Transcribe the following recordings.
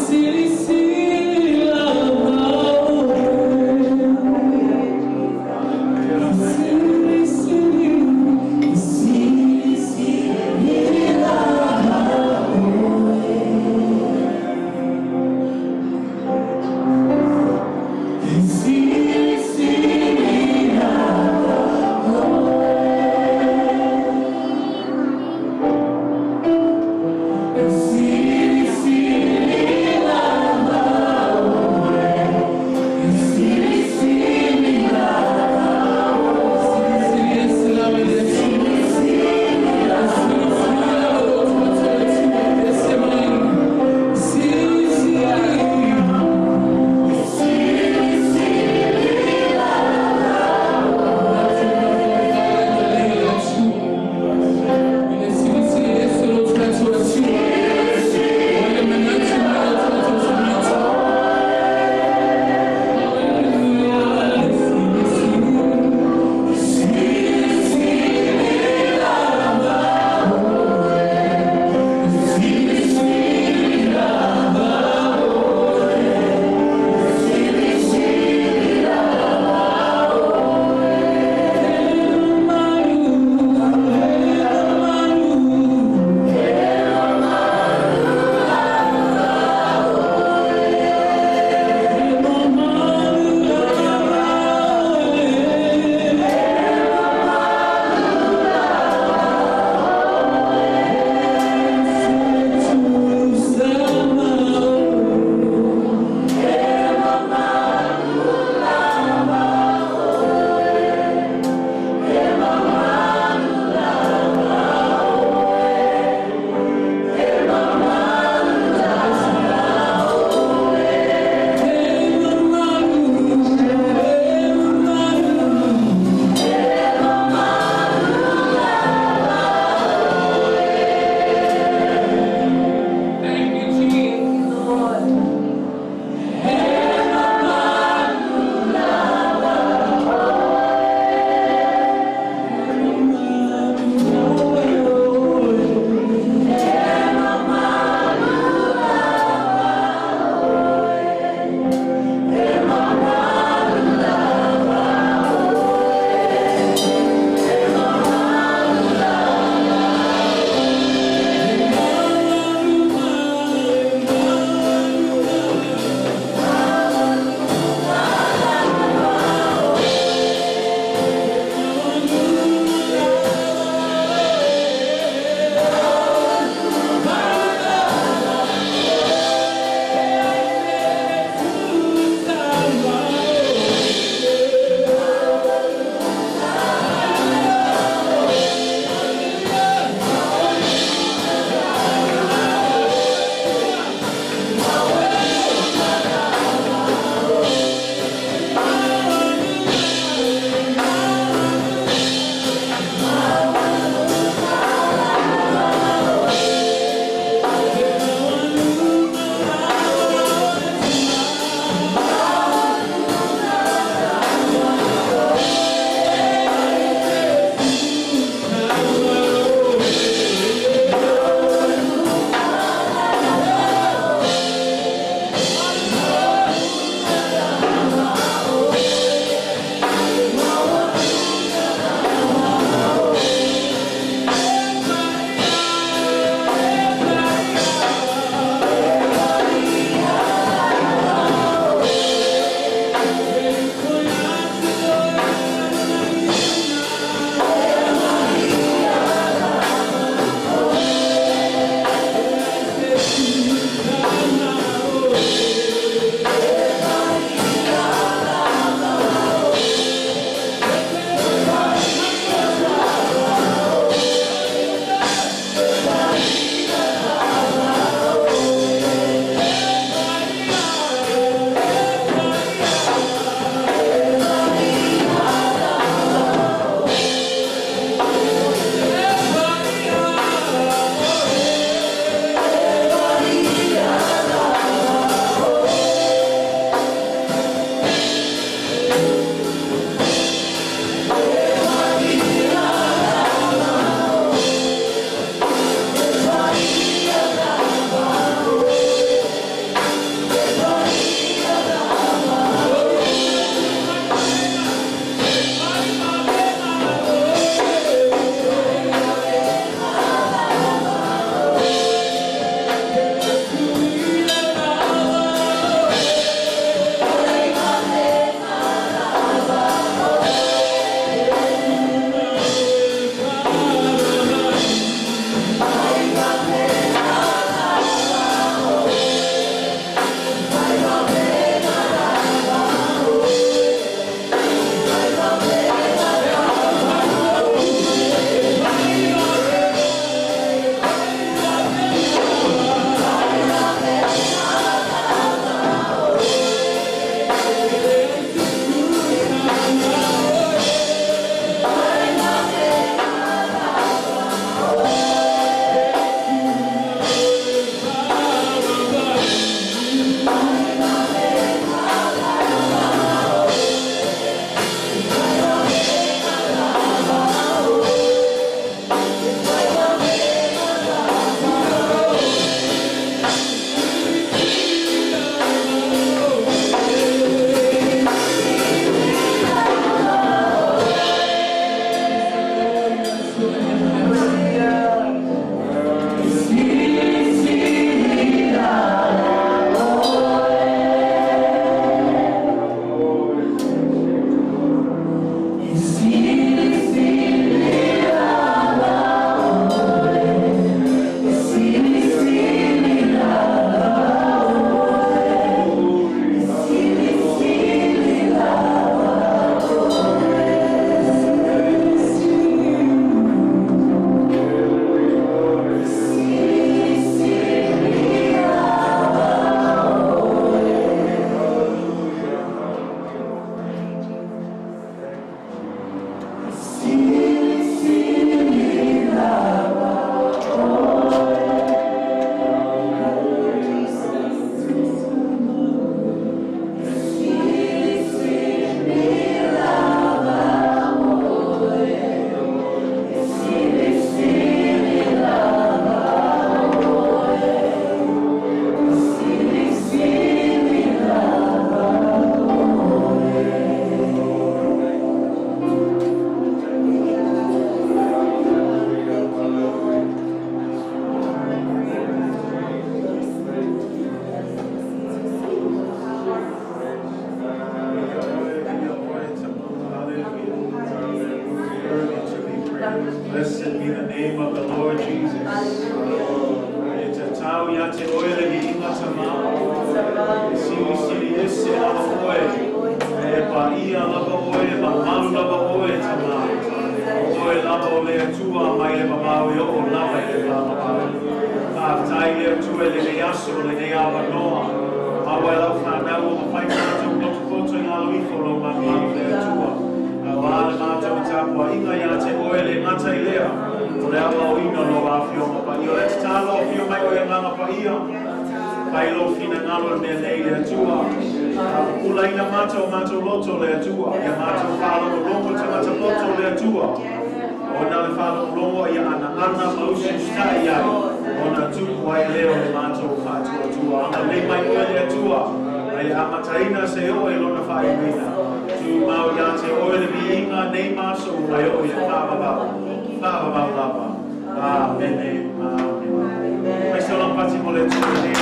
Silly, silly Blessed be the name of the Lord Jesus. Tau ya te oele ni inga tamau. Sili sili ese lava oe. E pa ia lava oe, ma malu lava oe tamau. Oe lava o lea tua mai le mamau e o lava e le mamau. Tai lea tua le le aso le le awa noa. Awa e lau whanau o mawhai mātou lotu koto i ngalo ifo lo mamau lea tua. Wāle mātou tāpua inga ia te oele ngata i lea. O le awa o ina lo awhio mapa ia. Le te tālo o whio mai o e nganga pa ia. Pai lo fina ngalo mea nei lea tua. Ula ina mātou loto lea tua. Ia mātou whālo o longo tangata loto lea tua. O na le whālo o longo ia ana mausi stai ai. O na tuku ai leo le mātou whātua tua. Anga le mai o lea tua. Ai le amataina se o e lona whai wina. Tu mau ia te oele mi inga nei maso ai o ia whāwabau. Whāwabau lava. Amen. Amen. Mai se lang pati mo le tua nei.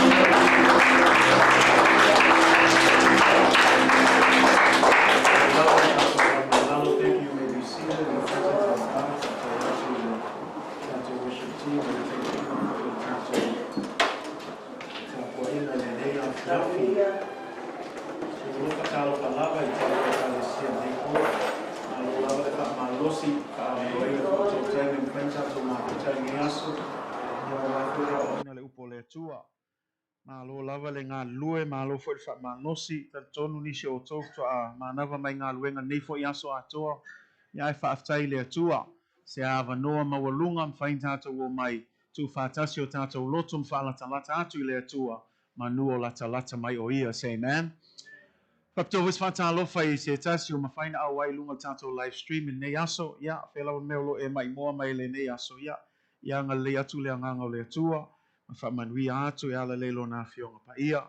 Malo lava le ngā lue, malo fo le whaamanosi, tal tonu nisi o tō toa, manava mai ngā luenga nei fo i aso atoa, ia e whaaftai le atua, se awa noa mawalunga mwhain tātou o mai, tu whaatasi o tātou loto mwhaalatalata atu i le atua, manu o lata mai o ia, say amen. Whaptovis whaatalofa i se tasi o mawhaina au ai lunga tātou live stream i nei aso, ia, whelawa meolo e mai moa mai le nei aso, ia ngā le atu le anganga o le atua, whamanui atu e ala leilo nā whionga pa ia.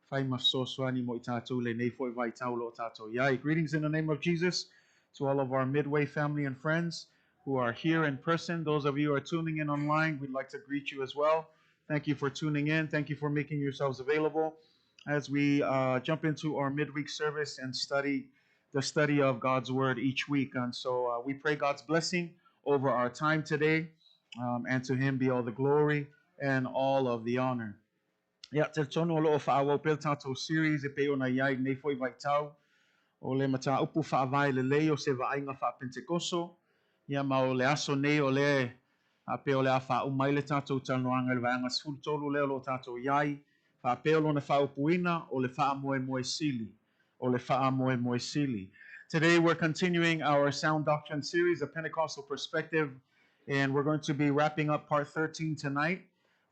Whai mafsoswani mo I tātou le nei fo I vai taulo o tātou iai. Greetings in the name of Jesus to all of our Midway family and friends who are here in person. Those of you who are tuning in online, we'd like to greet you as well. Thank you for tuning in. Thank you for making yourselves available as we jump into our midweek service and the study of God's Word each week. And so we pray God's blessing over our time today, and to Him be all the glory and all of the honor. Ia, te tono lo o whaawa pel tātou series e pe ona iai nei foi vai tau. O le mata upu whaavai le leo se vainga wha Pentekoso. Ia ma o le aso nei o le a pe o le a wha umai le tātou tanoanga le vainga sfulu tolu leo lo tātou iai. Wha pe o lona wha upuina o le wha moe sili. O le wha moe sili. Today we're continuing our Sound Doctrine series, A Pentecostal Perspective, and we're going to be wrapping up part 13 tonight.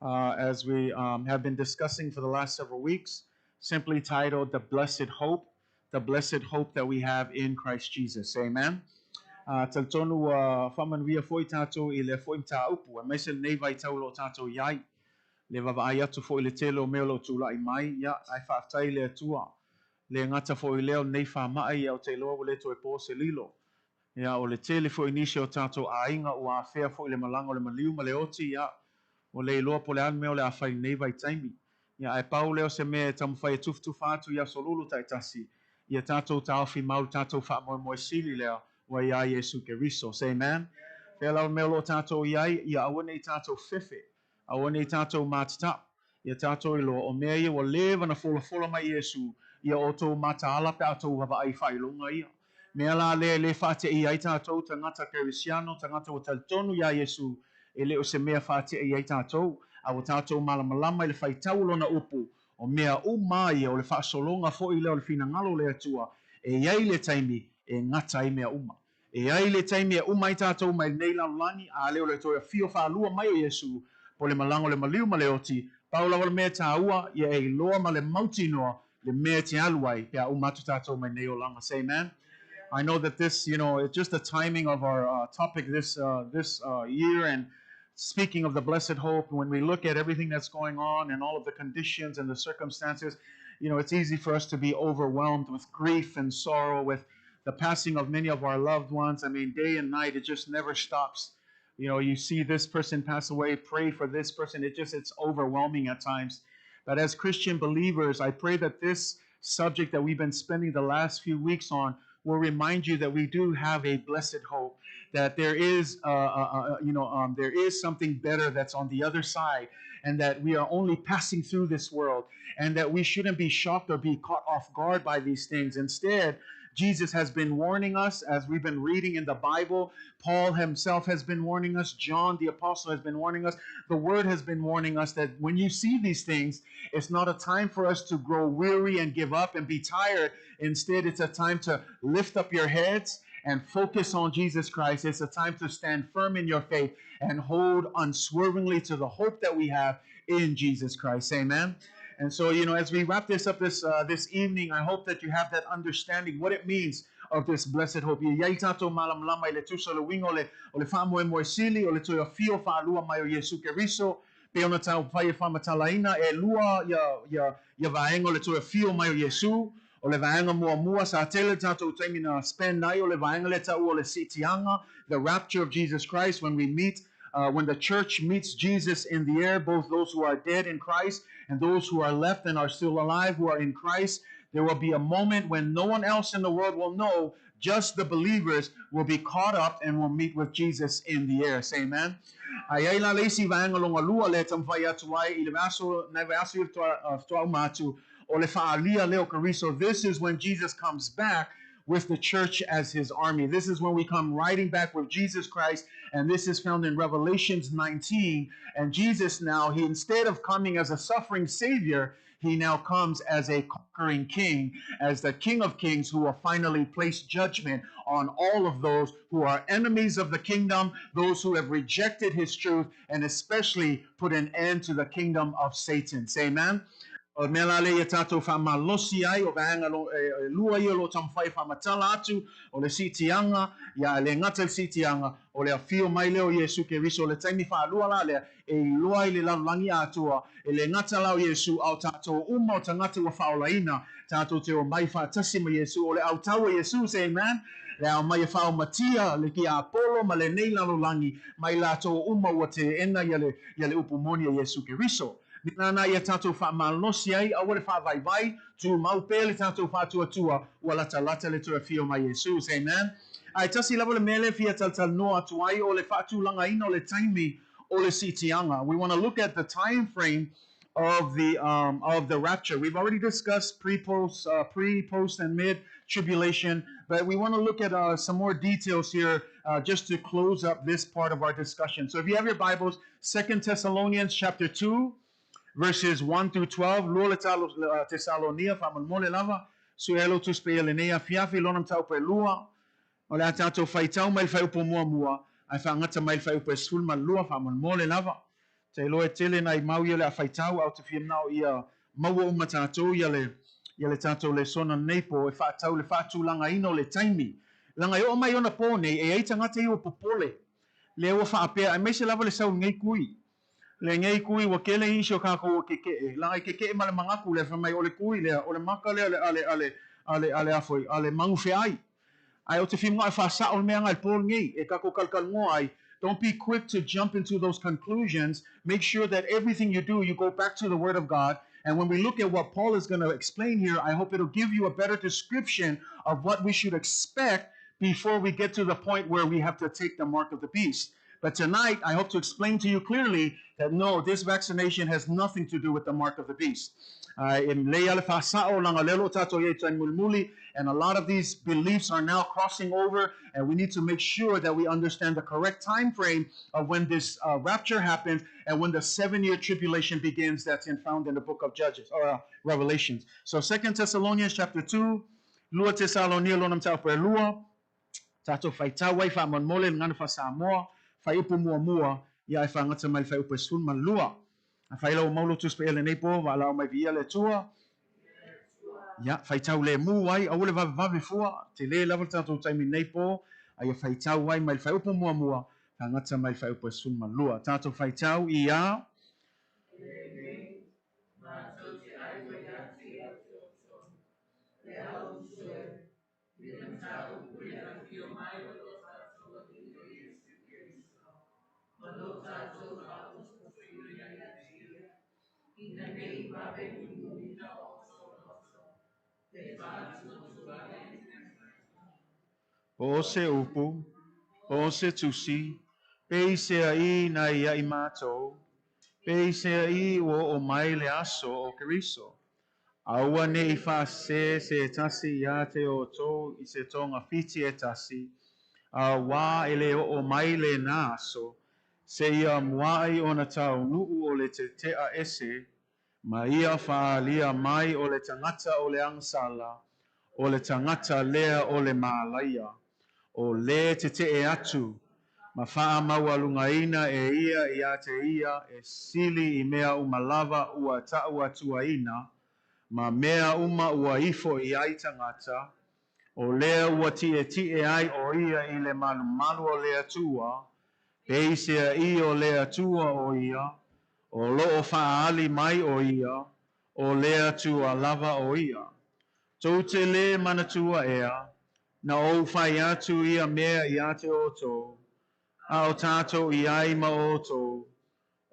As we have been discussing for the last several weeks, simply titled The Blessed Hope that we have in Christ Jesus. Amen. Taltonu whaman via foi tātou I le foi mta upu, a mesel nei vai tau lo tātou iai, le vava ai atu foi le telo meo lo tula I mai, ia, ai whaaftai le atua, le ngata foi leo nei wha mai au te loa le to e po se lilo, ia, o le tele foi nisi o tātou a inga o a whea foi le malango le maliu ma le oti, ia, o le loa po le an meo le a whai nei vai taimi. Ia ai pau leo se mea tamu whai tuftufa atu ia solulu tai tasi. Ia tātou tāwhi maulu tātou wha moe sili lea wa ia Yesu ke riso. Say amen. Whea lau meo lo tātou iai, ia awane I tātou whewhe. Awane I tātou mātata. Ia tātou ilo o mea ia wa lewa na fola mai Yesu. Ia o tō mata ala pe atou wava ai whailonga ia. Mea la le whate I ai tātou tangata kerisiano, tangata o taltonu ia Yesu. E leo se mea whate I ai tātou, a o tātou malamalama I le whaitau lona upu, o mea umai o le whaasolonga fo I leo le fina ngalo le atua, e iai le taimi, e ngata I mea uma. E iai le taimi e umai tātou mai nei laulangi, a leo le toia fio whaalua mai o Yesu, po le malango le maliu ma le oti, paula wala mea tāua, ia e loa ma le mauti noa, le mea te aluai, pea umatu tātou mai nei o langa. Say amen. I know that this, it's just the timing of our topic this year, and speaking of the blessed hope, when we look at everything that's going on and all of the conditions and the circumstances, it's easy for us to be overwhelmed with grief and sorrow, with the passing of many of our loved ones. I mean, day and night, it just never stops. You see this person pass away, pray for this person. It's overwhelming at times. But as Christian believers, I pray that this subject that we've been spending the last few weeks on will remind you that we do have a blessed hope, that there is, there is something better that's on the other side, and that we are only passing through this world, and that we shouldn't be shocked or be caught off guard by these things. Instead, Jesus has been warning us as we've been reading in the Bible. Paul himself has been warning us. John the apostle has been warning us. The word has been warning us that when you see these things, it's not a time for us to grow weary and give up and be tired. Instead, it's a time to lift up your heads and focus on Jesus Christ. It's a time to stand firm in your faith and hold unswervingly to the hope that we have in Jesus Christ. Amen. And so, as we wrap this up this evening, I hope that you have that understanding what it means of this blessed hope. Iai tātou malam lama I le tusa le wingo o le whaamoe moe sili o le toi a fio whaalua mai o Yesu Keriso. Pe ona tau whai e whamatalaina e lua ia vaenga o le toi a fio mai o Yesu. O le vaenga mua sa tele tātou taimina spend nai o le vaenga le tau o le sitianga, the rapture of Jesus Christ, when we meet, when the church meets Jesus in the air, both those who are dead in Christ and those who are left and are still alive who are in Christ. There will be a moment when no one else in the world will know, just the believers will be caught up and will meet with Jesus in the air. Say amen. Ai la leisi vaenga longa lua le tamwhai atu ai I le vaso na vaso I toa matu o le faalia leo kariso. This is when Jesus comes back with the church as his army. This is when we come riding back with Jesus Christ, and this is found in Revelations 19. And Jesus now, he instead of coming as a suffering savior, he now comes as a conquering king, as the King of Kings who will finally place judgment on all of those who are enemies of the kingdom, those who have rejected his truth, and especially put an end to the kingdom of Satan. Say amen. O mea le ia tātou whamalosi ai o vaenga lua ia lo tamwhai whamatala atu o le sitianga, ia le ngata sitianga o le awhio mai leo Yesu Keriso. Le taimi whaalua la lea e loa I le lalangi atua e le ngata lao Yesu au tātou o tangata wa whaolaina tātou te o mai whaatasi ma Yesu o le au taua Yesu. Say amen. Le au mai whao matia le ki a Apollo ma le nei lalangi mai lātou wa te ena ia le upumoni a Yesu Keriso. Nana ia tātou whaamalosi ai, a wale whaavaivai, tu maupe le tātou whaatuatua, ua lata le tua fio mai Jesus, amen. Ai tasi lava le mele fia tal noa atu ai, o le whaatulanga ina o le taimi o le sitianga. We want to look at the time frame of the rapture. We've already discussed pre, post, and mid tribulation, but we want to look at some more details here just to close up this part of our discussion. So if you have your Bibles, 2 Thessalonians chapter 2, verses 1 through 12. Lua Tesalonia whamamole lava. Suelo tus pe elenea fiafi lonam tau pe lua. O le atato whaitau mai whai upo mua. Ai whangata mai whai upo sulma lua whamamole lava. Te loe tele nai mau ia le a whaitau au te whiamnao ia maua umatato ia le tato le sona neipo e whaatau le whaatu langa ino le taimi. Langa i o mai ona pone e eita ngata i o popole. Le ua whaapea ai mai se lava le sau ngai kui. Le ngai kui wa kele isho ka ko ke la ke male mangaku le fa mai ole kui le ole maka le ale afoi ale mangu fe ai o te finga fa sa o me ngai pol ngai e ka ko kalkal ngo ai. Don't be quick to jump into those conclusions. Make sure that everything you do, you go back to the Word of God. And when we look at what Paul is going to explain here, I hope it'll give you a better description of what we should expect before we get to the point where we have to take the mark of the beast. But tonight, I hope to explain to you clearly that no, this vaccination has nothing to do with the mark of the beast. And a lot of these beliefs are now crossing over, and we need to make sure that we understand the correct time frame of when this rapture happens and when the 7-year tribulation begins. That's found in the book of Judges or Revelations. So 2 Thessalonians chapter 2, Lua Tesalonia lonam tau per lua, tato faitawai fa monmole ngana fa Samoa. Fai upu mua ia e whangata mai fai upu sun man lua. A fai lau maulo tus pe ele nepo, wa lau mai via le tua. Ia, fai tau le mu ai, a ule vave fua, te le level tātou taimi nepo, a ia fai tau ai mai fai upu mua, whangata mai fai upu sun man lua. Tātou fai tau ia. O se upu, o se tusi, pe se ai na ia imato, pe se ai o mai le aso o Keriso. Aua ne I fa se tasi ia te o to I se tonga fiti e tasi, a wā ele o mai le nā aso, se ia muai o na tau nuu o le te a ese, ma ia fa lia mai o le tangata o le angsala, o le tangata lea o le mālaia, o le te e atu, ma faa maua lungaina e ia te ia e sili I mea umalava ua taua tuaina, ma mea uma ua ifo I ai tangata, o lea ua tie ai o ia I le malu o lea tua, peisea I o lea tua o ia, o loo faali mai o ia, o lea tua lava o ia. Tau te le manatua ea, na o fai atu ia mea I te oto, a o tato I ai ma oto,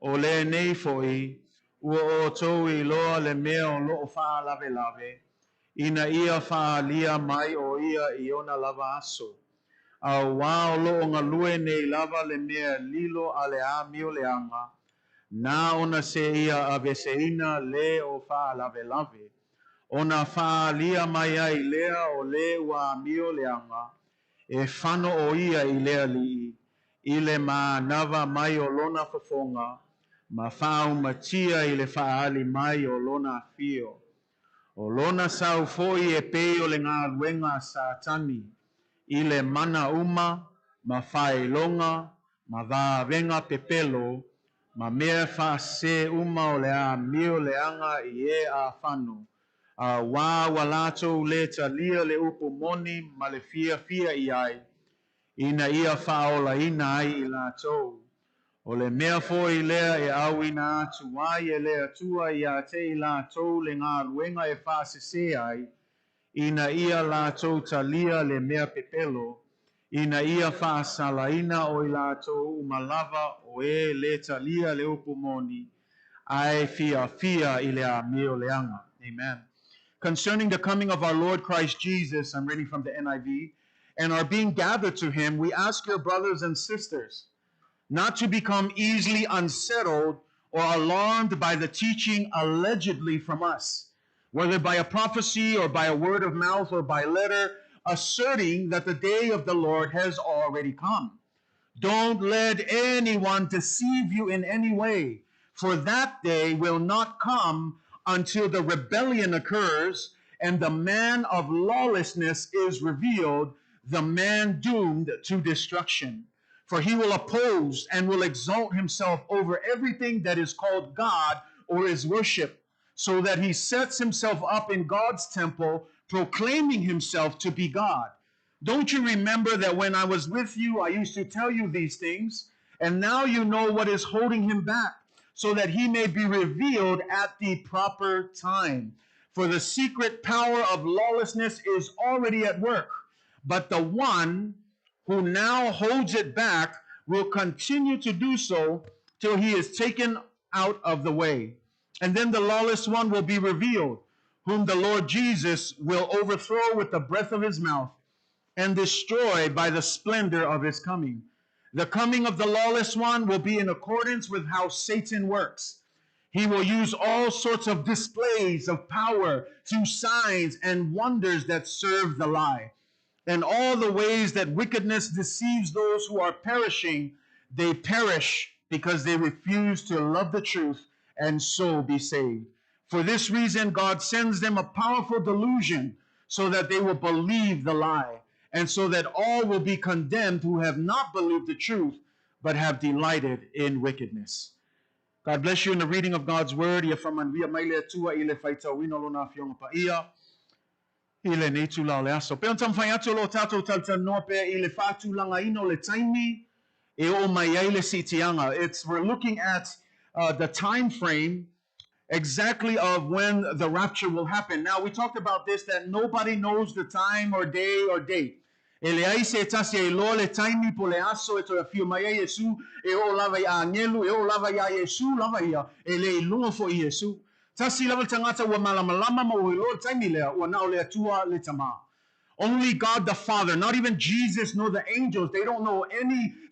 o le nei foi, ua o tou I loa le mea o loo faa lave, ina ia faa lia mai o ia I ona lava aso. A wā o loo ngā lue nei lava le mea lilo a le a mio le anga, na ona se ia a veseina le o faa lave. Ona faa lia mai ai lea o le ua mio le anga, e fano o ia I lea li, I le ma nava mai o lona fofonga, ma faa umatia I le faa ali mai o lona fio. O lona sau foi e pei o le ngā luenga satani, I le mana uma, ma fai longa, ma va venga pepelo, ma mea fa se uma o le a mio le anga I e a fano. A wā walato le talia le upu moni ma le fia I ai, ina ia faola ina ai I latou. O le mea foi lea e au ina atu ai e lea tua ia te I latou le ngā luenga e fa se ai, ina ia latou talia le mea pepelo, ina ia fa salaina o I latou umalava o e le talia le upumoni, ai fia I le a mio leanga. Amen. Concerning the coming of our Lord Christ Jesus, I'm reading from the NIV, and are being gathered to him, we ask your brothers and sisters not to become easily unsettled or alarmed by the teaching allegedly from us, whether by a prophecy or by a word of mouth or by letter, asserting that the day of the Lord has already come. Don't let anyone deceive you in any way, for that day will not come until the rebellion occurs and the man of lawlessness is revealed, the man doomed to destruction. For he will oppose and will exalt himself over everything that is called God or is worship, so that he sets himself up in God's temple, proclaiming himself to be God. Don't you remember that when I was with you, I used to tell you these things, and now you know what is holding him back, so that he may be revealed at the proper time. For the secret power of lawlessness is already at work, but the one who now holds it back will continue to do so till he is taken out of the way. And then the lawless one will be revealed, whom the Lord Jesus will overthrow with the breath of his mouth and destroy by the splendor of his coming. The coming of the lawless one will be in accordance with how Satan works. He will use all sorts of displays of power through signs and wonders that serve the lie. And all the ways that wickedness deceives those who are perishing, they perish because they refuse to love the truth and so be saved. For this reason, God sends them a powerful delusion so that they will believe the lie, and so that all will be condemned who have not believed the truth, but have delighted in wickedness. God bless you in the reading of God's word. Ia whamanwia maile atua I le whaitauina lona whionga pa ia. I le nei tūlau le aso. Pea tam whai atu lo tātou tautanoa pe I le whātūlanga ino le taimi e o mai ai le sitianga. We're looking at the time frame exactly of when the rapture will happen. Now, we talked about this, that nobody knows the time or day or date. Ele ai se tasi e lo le taimi po le aso e toa fiu mai ai Yesu, e o lava I a ngelu, e o lava I a Yesu, lava ia, e le I lunga fo I Yesu. Tasi lava tangata ua malamalama ma ua lo le taimi lea, ua nao lea tua le tama. Only God the Father, not even Jesus nor the angels. They don't know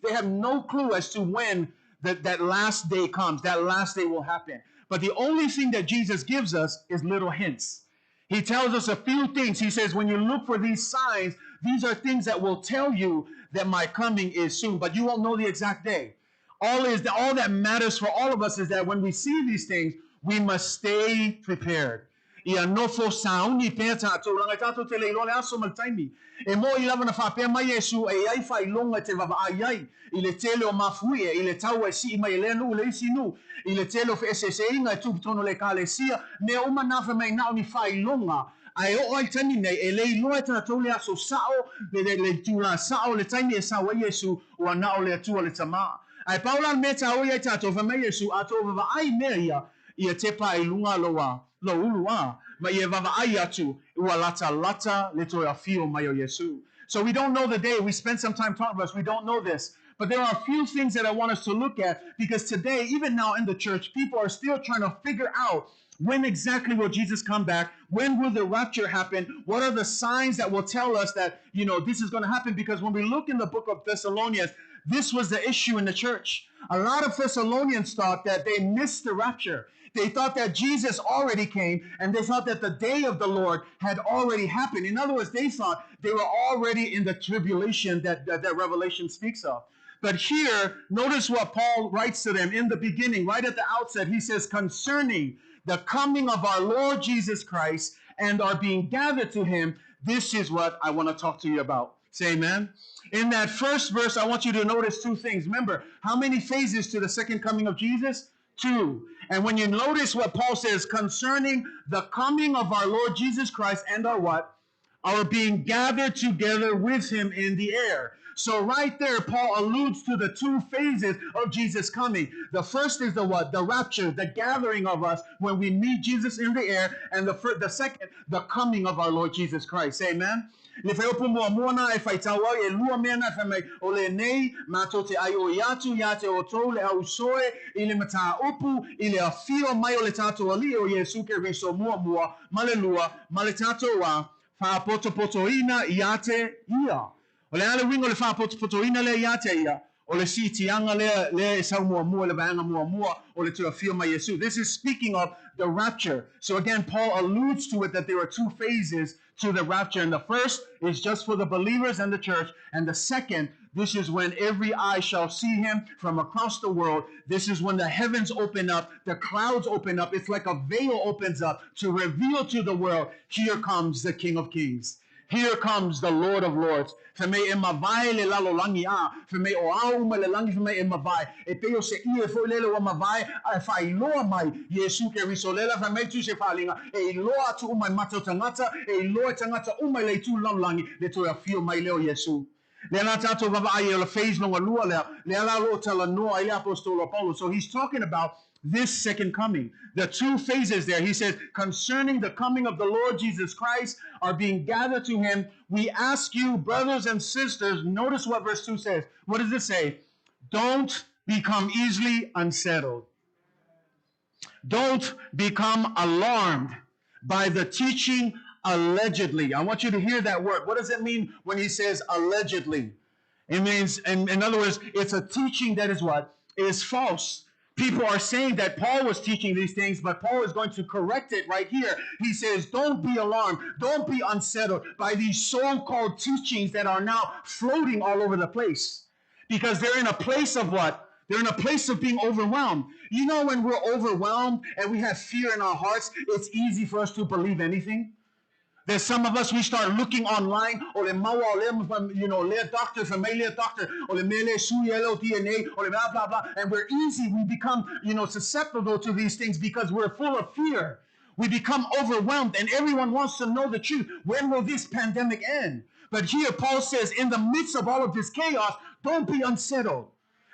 they have no clue as to when that last day comes. That last day will happen. But the only thing that Jesus gives us is little hints. He tells us a few things. He says, when you look for these signs, these are things that will tell you that my coming is soon, but you won't know the exact day. All that matters for all of us is that when we see these things, we must stay prepared. Ia nofo sauni pe tatou langa tatou te leilo le aso maltaimi. E mo I lava na whapea mai Yesu e ai whailonga te wawa ai I le tele o mafui I le tau e si mai le nu le isi nu I le tele o fe esese inga e tupitono le kalesia me o manafa mai nao ni whailonga ai o ai tani nei e leilo e tatou le aso sao le tula sao le taimi e sao e Yesu o nao le atua le tama. Ai paula me tau e tatou fa mai Yesu ato wawa ai mea ia te pai lunga loa lo ulua ma ia vava ai atu ua lata le toi afio mai o Yesu. So we don't know the day. We spent some time talking about this. We don't know this. But there are a few things that I want us to look at because today, even now in the church, people are still trying to figure out when exactly will Jesus come back? When will the rapture happen? What are the signs that will tell us that, this is going to happen? Because when we look in the book of Thessalonians, this was the issue in the church. A lot of Thessalonians thought that they missed the rapture. They thought that Jesus already came, and they thought that the day of the Lord had already happened. In other words, they thought they were already in the tribulation that Revelation speaks of. But here, notice what Paul writes to them in the beginning, right at the outset. He says, concerning the coming of our Lord Jesus Christ and our being gathered to him, this is what I want to talk to you about. Say amen. In that first verse, I want you to notice two things. Remember, how many phases to the second coming of Jesus? 2. And when you notice what Paul says concerning the coming of our Lord Jesus Christ and our what? Our being gathered together with him in the air. So right there, Paul alludes to the 2 phases of Jesus coming. The first is the what? The rapture, the gathering of us when we meet Jesus in the air. And the second, the coming of our Lord Jesus Christ. Amen. Le fai opu mua moana e fai taua e lua mena e fai mai o le nei mātou te ai o iatu ia te o tou le au soe I le mata opu I le afio mai o le tātou ali o Yesu ke riso mua ma le lua ma le tātou a wha poto ina ia te ia. O le ale wingo le wha poto ina le ia te ia. O le si tianga le sau mua le vaanga mua o le tua fio mai Yesu. This is speaking of the rapture. So again, Paul alludes to it that there are 2 phases to the rapture. And the first is just for the believers and the church. And the second, this is when every eye shall see him from across the world. This is when the heavens open up, the clouds open up. It's like a veil opens up to reveal to the world, here comes the King of Kings. Here comes the Lord of Lords. For me e mawai le lalo langi a. For me o au ma le langi for me e mawai. E peo se ie fo lele wa mawai. A whai loa mai. Yesu ke riso lela. For me tu se whalinga. E loa tu umai mato tangata. E loa tangata umai le tu langi. Le tu a fio mai leo Yesu. Le ana tato vava ai le phase longa lua lea. Le ala lo tala noa I apostolo Paulo. So he's talking about this second coming. The 2 phases there. He says, concerning the coming of the Lord Jesus Christ are being gathered to him. We ask you, brothers and sisters, notice what verse 2 says. What does it say? Don't become easily unsettled. Don't become alarmed by the teaching allegedly. I want you to hear that word. What does it mean when he says allegedly? It means, in other words, it's a teaching that is what? Is false. People are saying that Paul was teaching these things, but Paul is going to correct it right here. He says, don't be alarmed. Don't be unsettled by these so-called teachings that are now floating all over the place. Because they're in a place of what? They're in a place of being overwhelmed. You know, when we're overwhelmed and we have fear in our hearts, it's easy for us to believe anything. There's some of us, we start looking online, or le maua, or le doctor, familiar doctor, or le mele su yellow DNA, or le blah, blah, blah. And we're easy, we become, susceptible to these things because we're full of fear. We become overwhelmed, and everyone wants to know the truth. When will this pandemic end? But here, Paul says, in the midst of all of this chaos, don't be unsettled.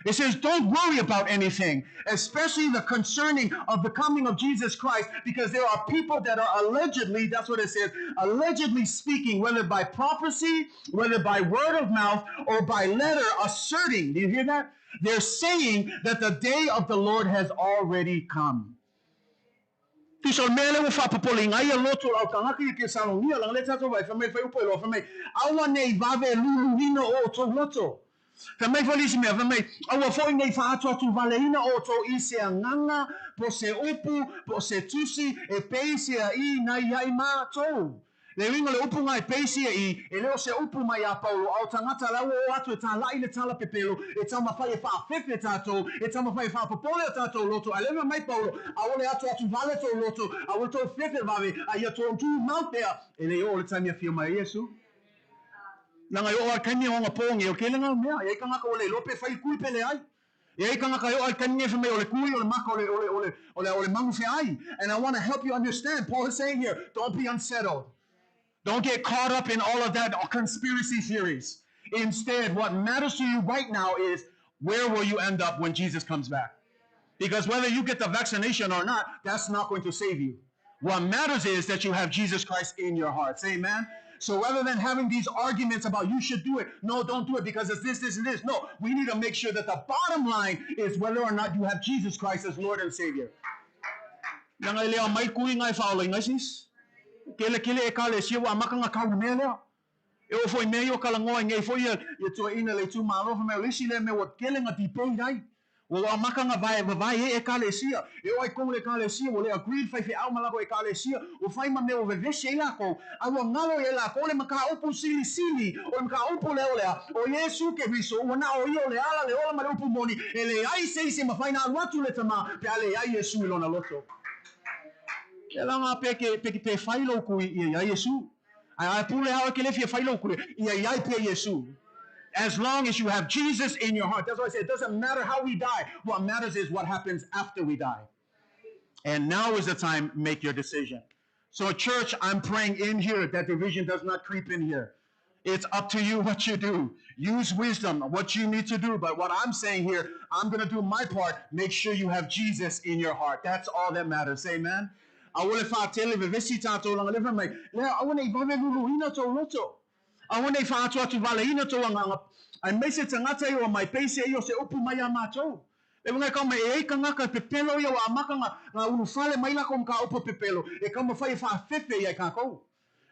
It says, don't worry about anything, especially the concerning of the coming of Jesus Christ, because there are people that are allegedly, that's what it says, allegedly speaking, whether by prophecy, whether by word of mouth, or by letter, asserting, do you hear that? They're saying that the day of the Lord has already come. Tisol mele wo fa popoli ngai a loto au tanga ki salongia lang leta to vai fa me fa upo lo fa me awa nei vave lulu hina o to loto fa me folisi me fa me awa foi nei fa atu vale hina o to ise nganga po se upu po se tusi e peisi I na ai ma to le ringo le upu ngai peisi I e leo se upu mai a Paulo au tangata la o atu e ta lai le tala pepelo e tama fa e fa fefe tato e tama fa e fa popole tato loto alema mai Paulo awole atu vale to loto awo to fefe vave a ia to tu maupea e le o le tami a fia mai Yesu langa yo al kanya o ngapongi o kelenga mea e kanga ko le lope fai kui pele ai e kanga ka yo al kanya fa me o le kui o le maka o le mangu fe ai and I want to help you understand Paul is saying here don't be unsettled. Don't get caught up in all of that conspiracy theories. Instead, what matters to you right now is where will you end up when Jesus comes back? Because whether you get the vaccination or not, that's not going to save you. What matters is that you have Jesus Christ in your hearts. Amen? So rather than having these arguments about you should do it, no, don't do it because it's this, and this. No, we need to make sure that the bottom line is whether or not you have Jesus Christ as Lord and Savior. Kele e kale sia wa makanga kau mele e o foi meio kala ngoi ngai foi e to ina le tu malo fa me lisi le me o kele nga ti pei dai o wa makanga vai e kale sia e o ai kong le kale sia o le agreed fai au malako e kale sia o fai ma me o ve vese la ko a o ngalo e la ko le maka opu sili o maka opu le o Yesu ke viso o na o io le ala le ola ma le opu moni e le ai se ma fai na watu le tama pe ale ai Yesu lo na loto Elanga pe failo ku ia Yesu. Ai pule ha ke le fia failo ku ia pe Yesu. As long as you have Jesus in your heart. That's why I say it doesn't matter how we die. What matters is what happens after we die. And now is the time make your decision. So church, I'm praying in here that division does not creep in here. It's up to you what you do. Use wisdom, what you need to do. But what I'm saying here, I'm going to do my part. Make sure you have Jesus in your heart. That's all that matters. Amen. I will fa tele ve visita to lang leva mai le I want to vale lulu ina to loto I want to fa to vale ina to nga ai me se tangata yo mai pese yo se upu mai ama to e nga ka mai e kanga ka pepelo yo amaka nga unu fale mai la kom ka upu pepelo e ka mo fa fefe ya ka ko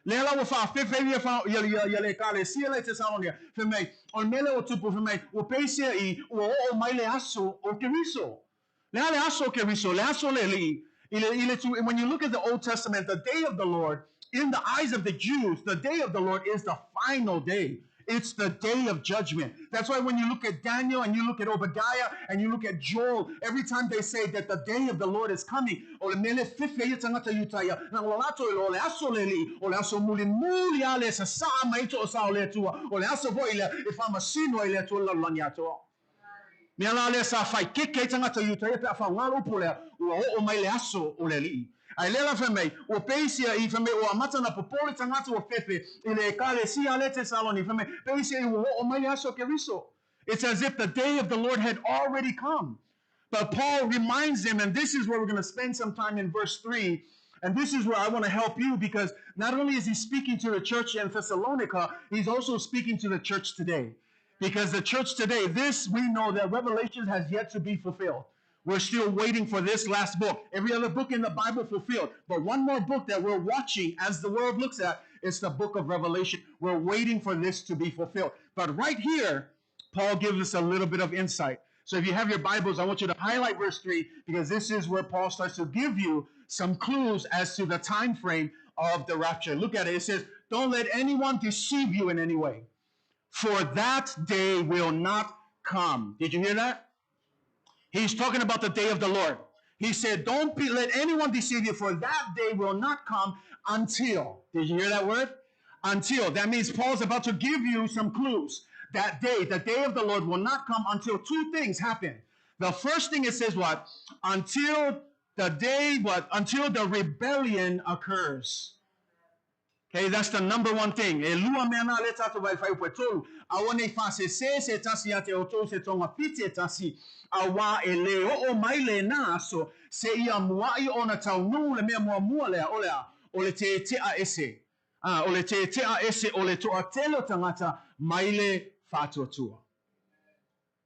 le la wo fa fefe ya fa ya le ka le sia le te salonia fe mai on mele o tupu fe mai o pese I o mai le aso o ke riso le aso ke riso le aso le li when you look at the Old Testament, the day of the Lord, in the eyes of the Jews, the day of the Lord is the final day. It's the day of judgment. That's why when you look at Daniel and you look at Obadiah and you look at Joel, every time they say that the day of the Lord is coming, Mela le sa fai ke tanga yuta e pa fa ngalo pole o mai le aso o le li ai le la feme o peisia I feme o amata na popole tanga o fefe ile kale si ale te saloni feme peisia o mai le aso ke riso. It's as if the day of the Lord had already come. But Paul reminds them, and this is where we're going to spend some time in verse 3. And this is where I want to help you because not only is he speaking to the church in Thessalonica, he's also speaking to the church today. Because the church today, we know that Revelation has yet to be fulfilled. We're still waiting for this last book. Every other book in the Bible fulfilled. But one more book that we're watching as the world looks at is the book of Revelation. We're waiting for this to be fulfilled. But right here, Paul gives us a little bit of insight. So if you have your Bibles, I want you to highlight verse 3 because this is where Paul starts to give you some clues as to the time frame of the rapture. Look at it. It says, don't let anyone deceive you in any way. For that day will not come. Did you hear that? He's talking about the day of the Lord. He said, don't let anyone deceive you, for that day will not come until. Did you hear that word? Until. That means Paul's about to give you some clues. That day, the day of the Lord will not come until two things happen. The first thing it says what? Until the rebellion occurs. Okay, that's the number one thing.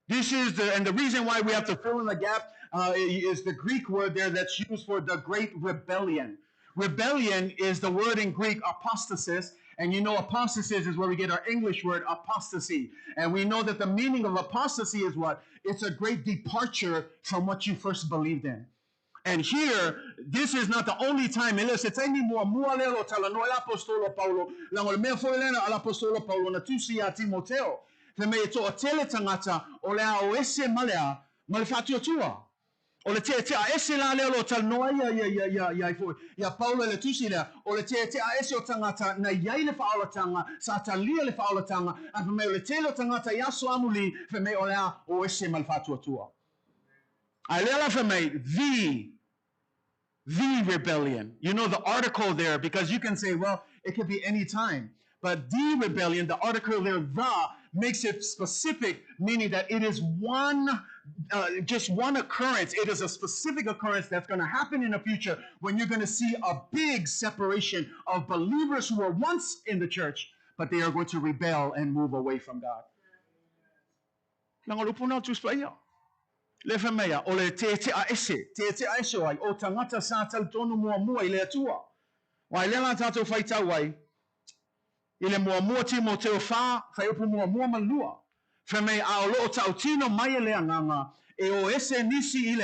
This is and the reason why we have to fill in the gap is the Greek word there that's used for the great rebellion. Rebellion is the word in Greek apostasis, and you know apostasis is where we get our English word apostasy. And we know that the meaning of apostasy is what? It's a great departure from what you first believed in. And here, this is not the only time. Elisa, it's any more mualelo talano apostolo Paulo. Langol me foilena al apostolo Paulo na tusi a Timoteo. Fe me to tele tangata o le o ese malea malfatio tua. O le te a ese la lelo talano ya fo ya Paulo le tusi la o le te a ese o tangata na yai le faola tanga sa talia le faola tanga a fe me le tele tangata ya so amuli fe me o le o ese malfatio tua. A lela fe me the rebellion. You know the article there, because you can say, well, it could be any time. But the rebellion, the article there, the, makes it specific, meaning that it is just one occurrence. It is a specific occurrence that's going to happen in the future when you're going to see a big separation of believers who were once in the church, but they are going to rebel and move away from God. Le famea o le te a ese ai o tangata sa tal tonu mua i le atua. Wai le la tatou faita wai. I le mua Timoteo fa upu mua malua. Famea a o lo tau tino mai le anganga e o ese nisi i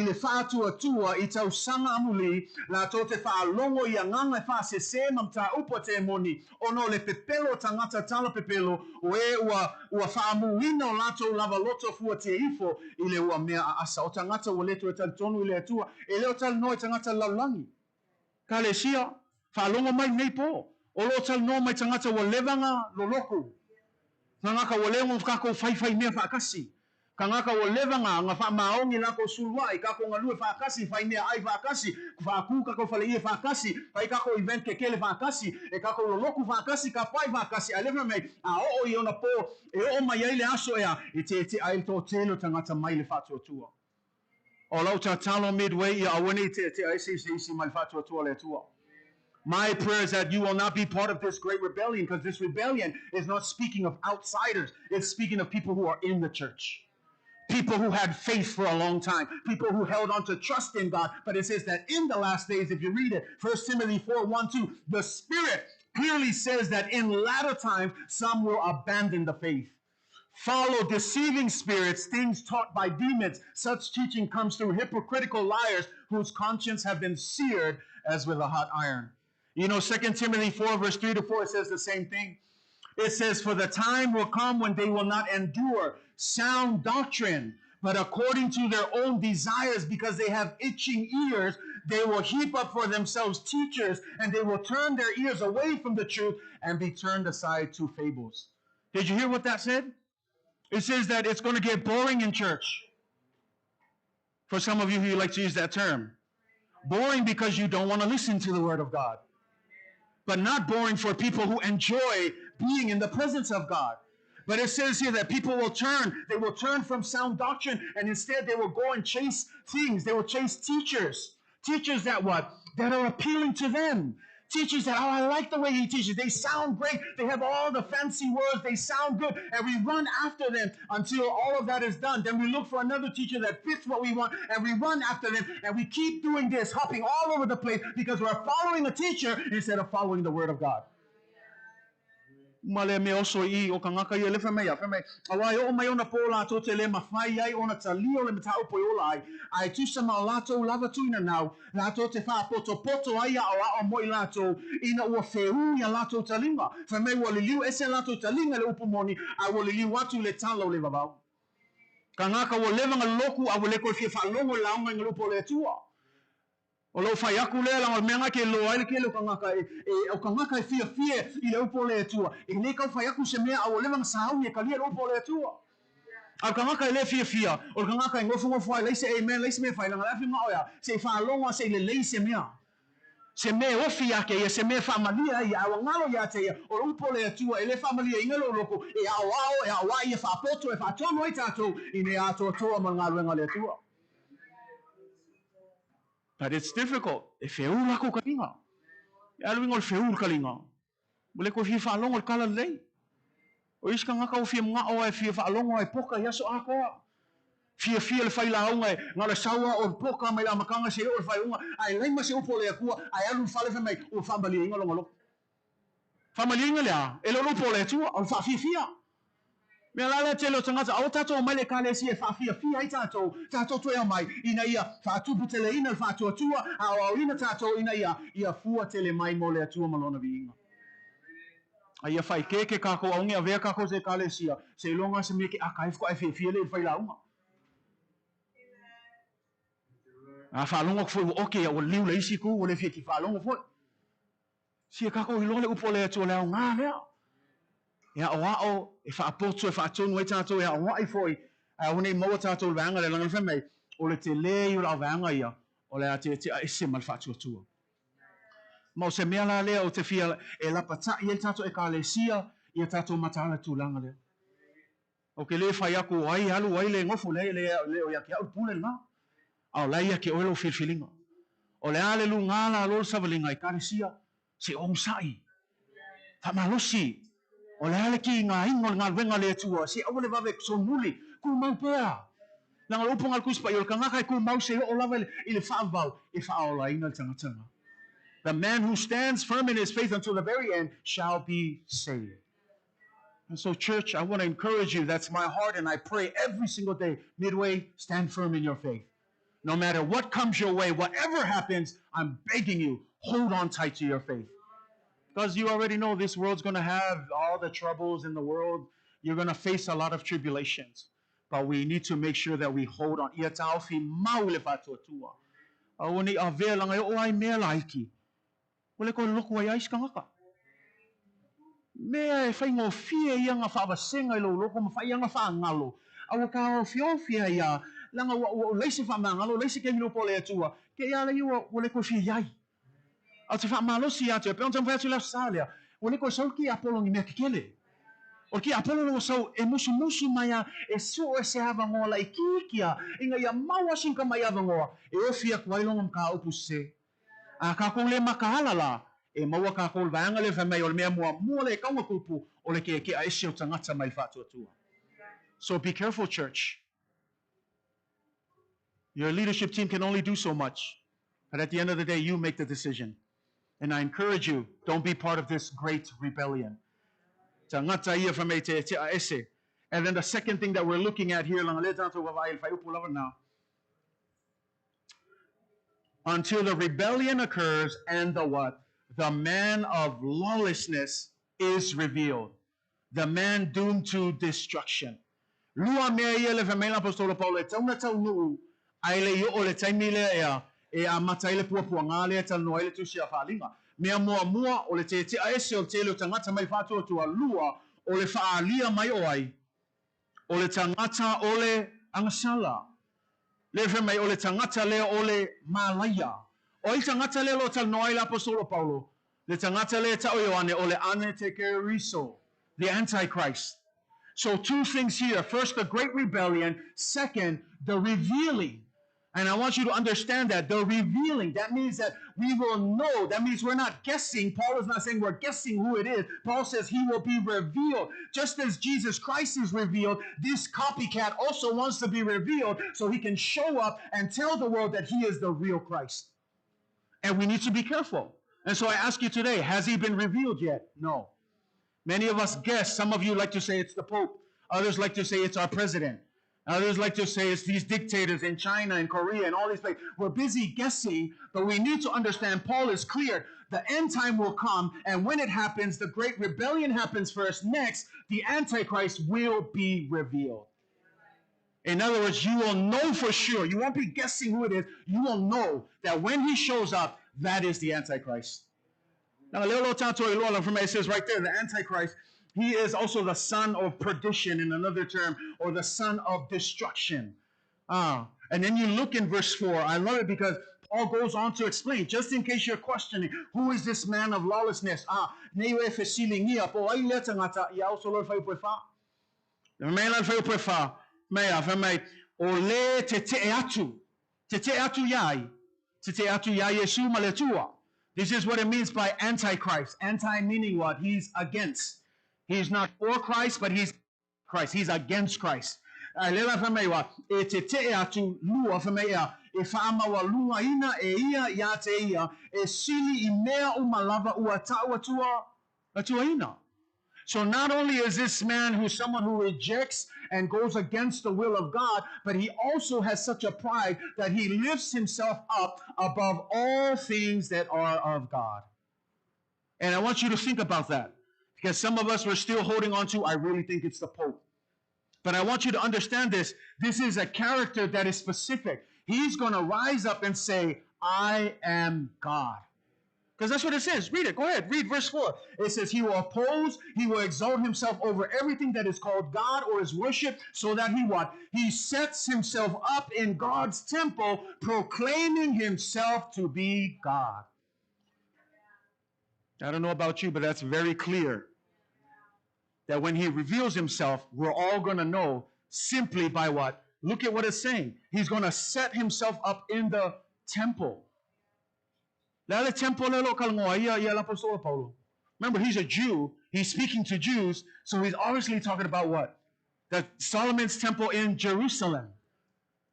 le fa tua i tau sanga amuli la to te fa longo i anganga fa se mamta upo te moni ono le pepelo tangata tala pepelo o e ua fa amuina o lato lava loto fua te ifo i le ua mea a asa o tangata o leto e tal tonu i le atua e leo tal noi tangata laulangi ka le sia fa longo mai nei po o lo tal no mai tangata o levanga lo loku ngaka o lengo kako fai mea fa kasi kangaka o levanga nga fa maongi la ko sulwai kako nga lue fa kasi fa mea ai fa kasi fa ku kako fa le fa kasi fa kako event ke kele fa kasi e kako lo loku fa kasi ka pai fa kasi aleva me a o i ona po e o mai le aso ea e te ai to telo tangata mai le fa tua o lau talo midway ia awani te ai si mai fa tua le tua. My prayer is that you will not be part of this great rebellion, because this rebellion is not speaking of outsiders. It's speaking of people who are in the church. People who had faith for a long time. People who held on to trust in God. But it says that in the last days, if you read it, 1 Timothy 4:1-2, the Spirit clearly says that in latter times, some will abandon the faith. Follow deceiving spirits, things taught by demons. Such teaching comes through hypocritical liars whose conscience have been seared as with a hot iron. You know, 2 Timothy 4:3-4 says the same thing. It says, for the time will come when they will not endure sound doctrine, but according to their own desires, because they have itching ears, they will heap up for themselves teachers, and they will turn their ears away from the truth and be turned aside to fables. Did you hear what that said? It says that it's going to get boring in church. For some of you who like to use that term. Boring because you don't want to listen to the word of God. But not boring for people who enjoy being in the presence of God. But it says here that people will turn. They will turn from sound doctrine, and instead they will go and chase things. They will chase teachers. Teachers that what? That are appealing to them. Teachers that, oh, I like the way he teaches. They sound great. They have all the fancy words. They sound good. And we run after them until all of that is done. Then we look for another teacher that fits what we want, and we run after them. And we keep doing this, hopping all over the place because we're following a teacher instead of following the word of God. Male me oso I o kangaka I le famea awai o mai ona pola to te le mafai ai ona tali o le matau poiola ai tu sama lato lava tuina now lato te fa poto ai o moi lato ina o feu ya lato talinga famei o le liu ese lato talinga le upumoni a o le liu watu le talo le babau kangaka o le vanga loku a o le ko fa longo launga nglupo le tua. O lo fai aku le la menga ke lo ai ke lo kangaka o kangaka fia I le upo le tua e ne ka fai aku se mea o le mang sau ye ka le upo le tua a kangaka le fia o kangaka ngofo fai le se amen le se me fai la la fi ngoya se fa longa se le se mea se me o fia ke se me familia ya o ngalo ya te o upo le tua e le familia ingalo loko e a wa ye fa poto e fa tono I tato I ne a to mangalo ngale tua. But it's difficult. E feu la ko kalinga. E alu ngol feu kalinga. Bole ko fi fa long ol kala lei. O iska nga ka fia nga o fia fa longo ai poka ya so ako. Fia le fai launga nga le sawa o poka mai la makanga se o fai unga ai lai ma se o pole akua ai alu fale fa mai o fa bali inga longo lo. Fa mali inga le e lo pole tu o fa fia. Me la telo tangata o tato mai le kale si e fa fia ai tato tu e mai ina ia fa tu butele ina fa tu a o ina tato ina ia fua tele mai mo le tu malona vinga. Ai fai ke kako aunga ave kako se kale sia se longa se me ke akai ko ai fia le fai launga. A fa longa fo okay o liu le isi ku o le fia ki fa longa fo. Si kako i lo le upo le tu le nga le. Ya o e fa apoto e fa tonu e tato ya o ai foi a one mo tato vanga le langa fe mai o le te le u la vanga ia o le ate e se mal fa tu. Ma se me la le o te fia e la pata i tato e kale sia ia tato matala tu langa le. O ke le fa ya ku ai alu ai le ngofu le o ya ki au pule nga. Au la ia ke o lo filfilinga. O le ale lu ngala lo savalinga i kale sia se om sai. Ta malosi. O le ale ki ngā ingo ngā wenga le tua, se au le wawe son muli, ku mau pēa. Nanga uponga al kuspa, i ka ngaka ku mau se o lawa i le whaavau, i whaola ina tanga. The man who stands firm in his faith until the very end shall be saved. And so church, I want to encourage you, that's my heart, and I pray every single day, Midway, stand firm in your faith. No matter what comes your way, whatever happens, I'm begging you, hold on tight to your faith. Because you already know this world's going to have all the troubles in the world. You're going to face a lot of tribulations. But we need to make sure that we hold on. Ia tau fi maule fatua tua. Auni a vea langa o ai mea laiki. Wale ko loko ai ais kangaka. Mea e whai ngō fia ia ngā whaawasenga i lo loko ma whai ia ngā whaangalo. Awa ka o fia ia. Langa o leise whaamangalo, leise ke hilo pole atua. Ke ia le iwa wale ko fia iai. Au te wha malosi atu, e peon tam whatu la salia. Wale ko sau ki apolo ngi mea kikele. O ki apolo no sau e musu maya e su e se hava ngoa i kikia. Inga ia maua sinka mai hava ngoa. E ofia kwailonga mka upu se. A kako le makahala la. E maua kako le vaanga le whamei o le mea mua le kaunga kupu o le ke a esi o tangata mai whatu atua. So be careful, church. Your leadership team can only do so much. But at the end of the day, you make the decision. And I encourage you, don't be part of this great rebellion. And then the second thing that we're looking at here, now, until the rebellion occurs and the what? The man of lawlessness is revealed. The man doomed to destruction. Lua mea ia le whamela apostolo Paulo e tauna tau nuu ai le i o le taimile ea e a matai le puapua ngā lea tal noa le tusi a whaalinga. Mea mua o le te a ese o te leo tangata mai whātua tua lua o le whaalia mai oai o le tangata o le angasala. Le whamai o le tangata leo o le malaya. O i tangata leo lo tal noa le apostolo Paulo. Le tangata leo tau Ioane o le Antichrist, the Antichrist. So two things here. First, the great rebellion. Second, the revealing. And I want you to understand that. The revealing. That means that we will know. That means we're not guessing. Paul is not saying we're guessing who it is. Paul says he will be revealed. Just as Jesus Christ is revealed, this copycat also wants to be revealed so he can show up and tell the world that he is the real Christ. And we need to be careful. And so I ask you today, has he been revealed yet? No. Many of us guess. Some of you like to say it's the Pope. Others like to say it's our president. Others like to say it's these dictators in China and Korea and all these places. We're busy guessing, but we need to understand Paul is clear. The end time will come, and when it happens, the great rebellion happens first. Next, the Antichrist will be revealed. In other words, you will know for sure. You won't be guessing who it is. You will know that when he shows up, that is the Antichrist. Now, it says right there, the Antichrist, he is also the son of perdition in another term, or the son of destruction. And then you look in verse 4. I love it because Paul goes on to explain, just in case you're questioning, who is this man of lawlessness? This is what it means by Antichrist. Anti meaning what? He's against. He's not for Christ, but he's Christ. He's against Christ. Lela fameiwa e te te atu lua famea e whaamawa lunga ina e ia ia te ia e sili I mea umalava ua ta'ua tua ina. So not only is this man who's someone who rejects and goes against the will of God, but he also has such a pride that he lifts himself up above all things that are of God. And I want you to think about that, because some of us were still holding on to, I really think it's the Pope. But I want you to understand this. This is a character that is specific. He's going to rise up and say, I am God. Because that's what it says. Read it. Go ahead. Read verse 4. It says, he will oppose, he will exalt himself over everything that is called God or is worship, so that he what? He sets himself up in God's temple, proclaiming himself to be God. I don't know about you, but that's very clear. That when he reveals himself, we're all going to know simply by what? Look at what it's saying. He's going to set himself up in the temple. Remember, he's a Jew. He's speaking to Jews, so he's obviously talking about what? The Solomon's temple in Jerusalem.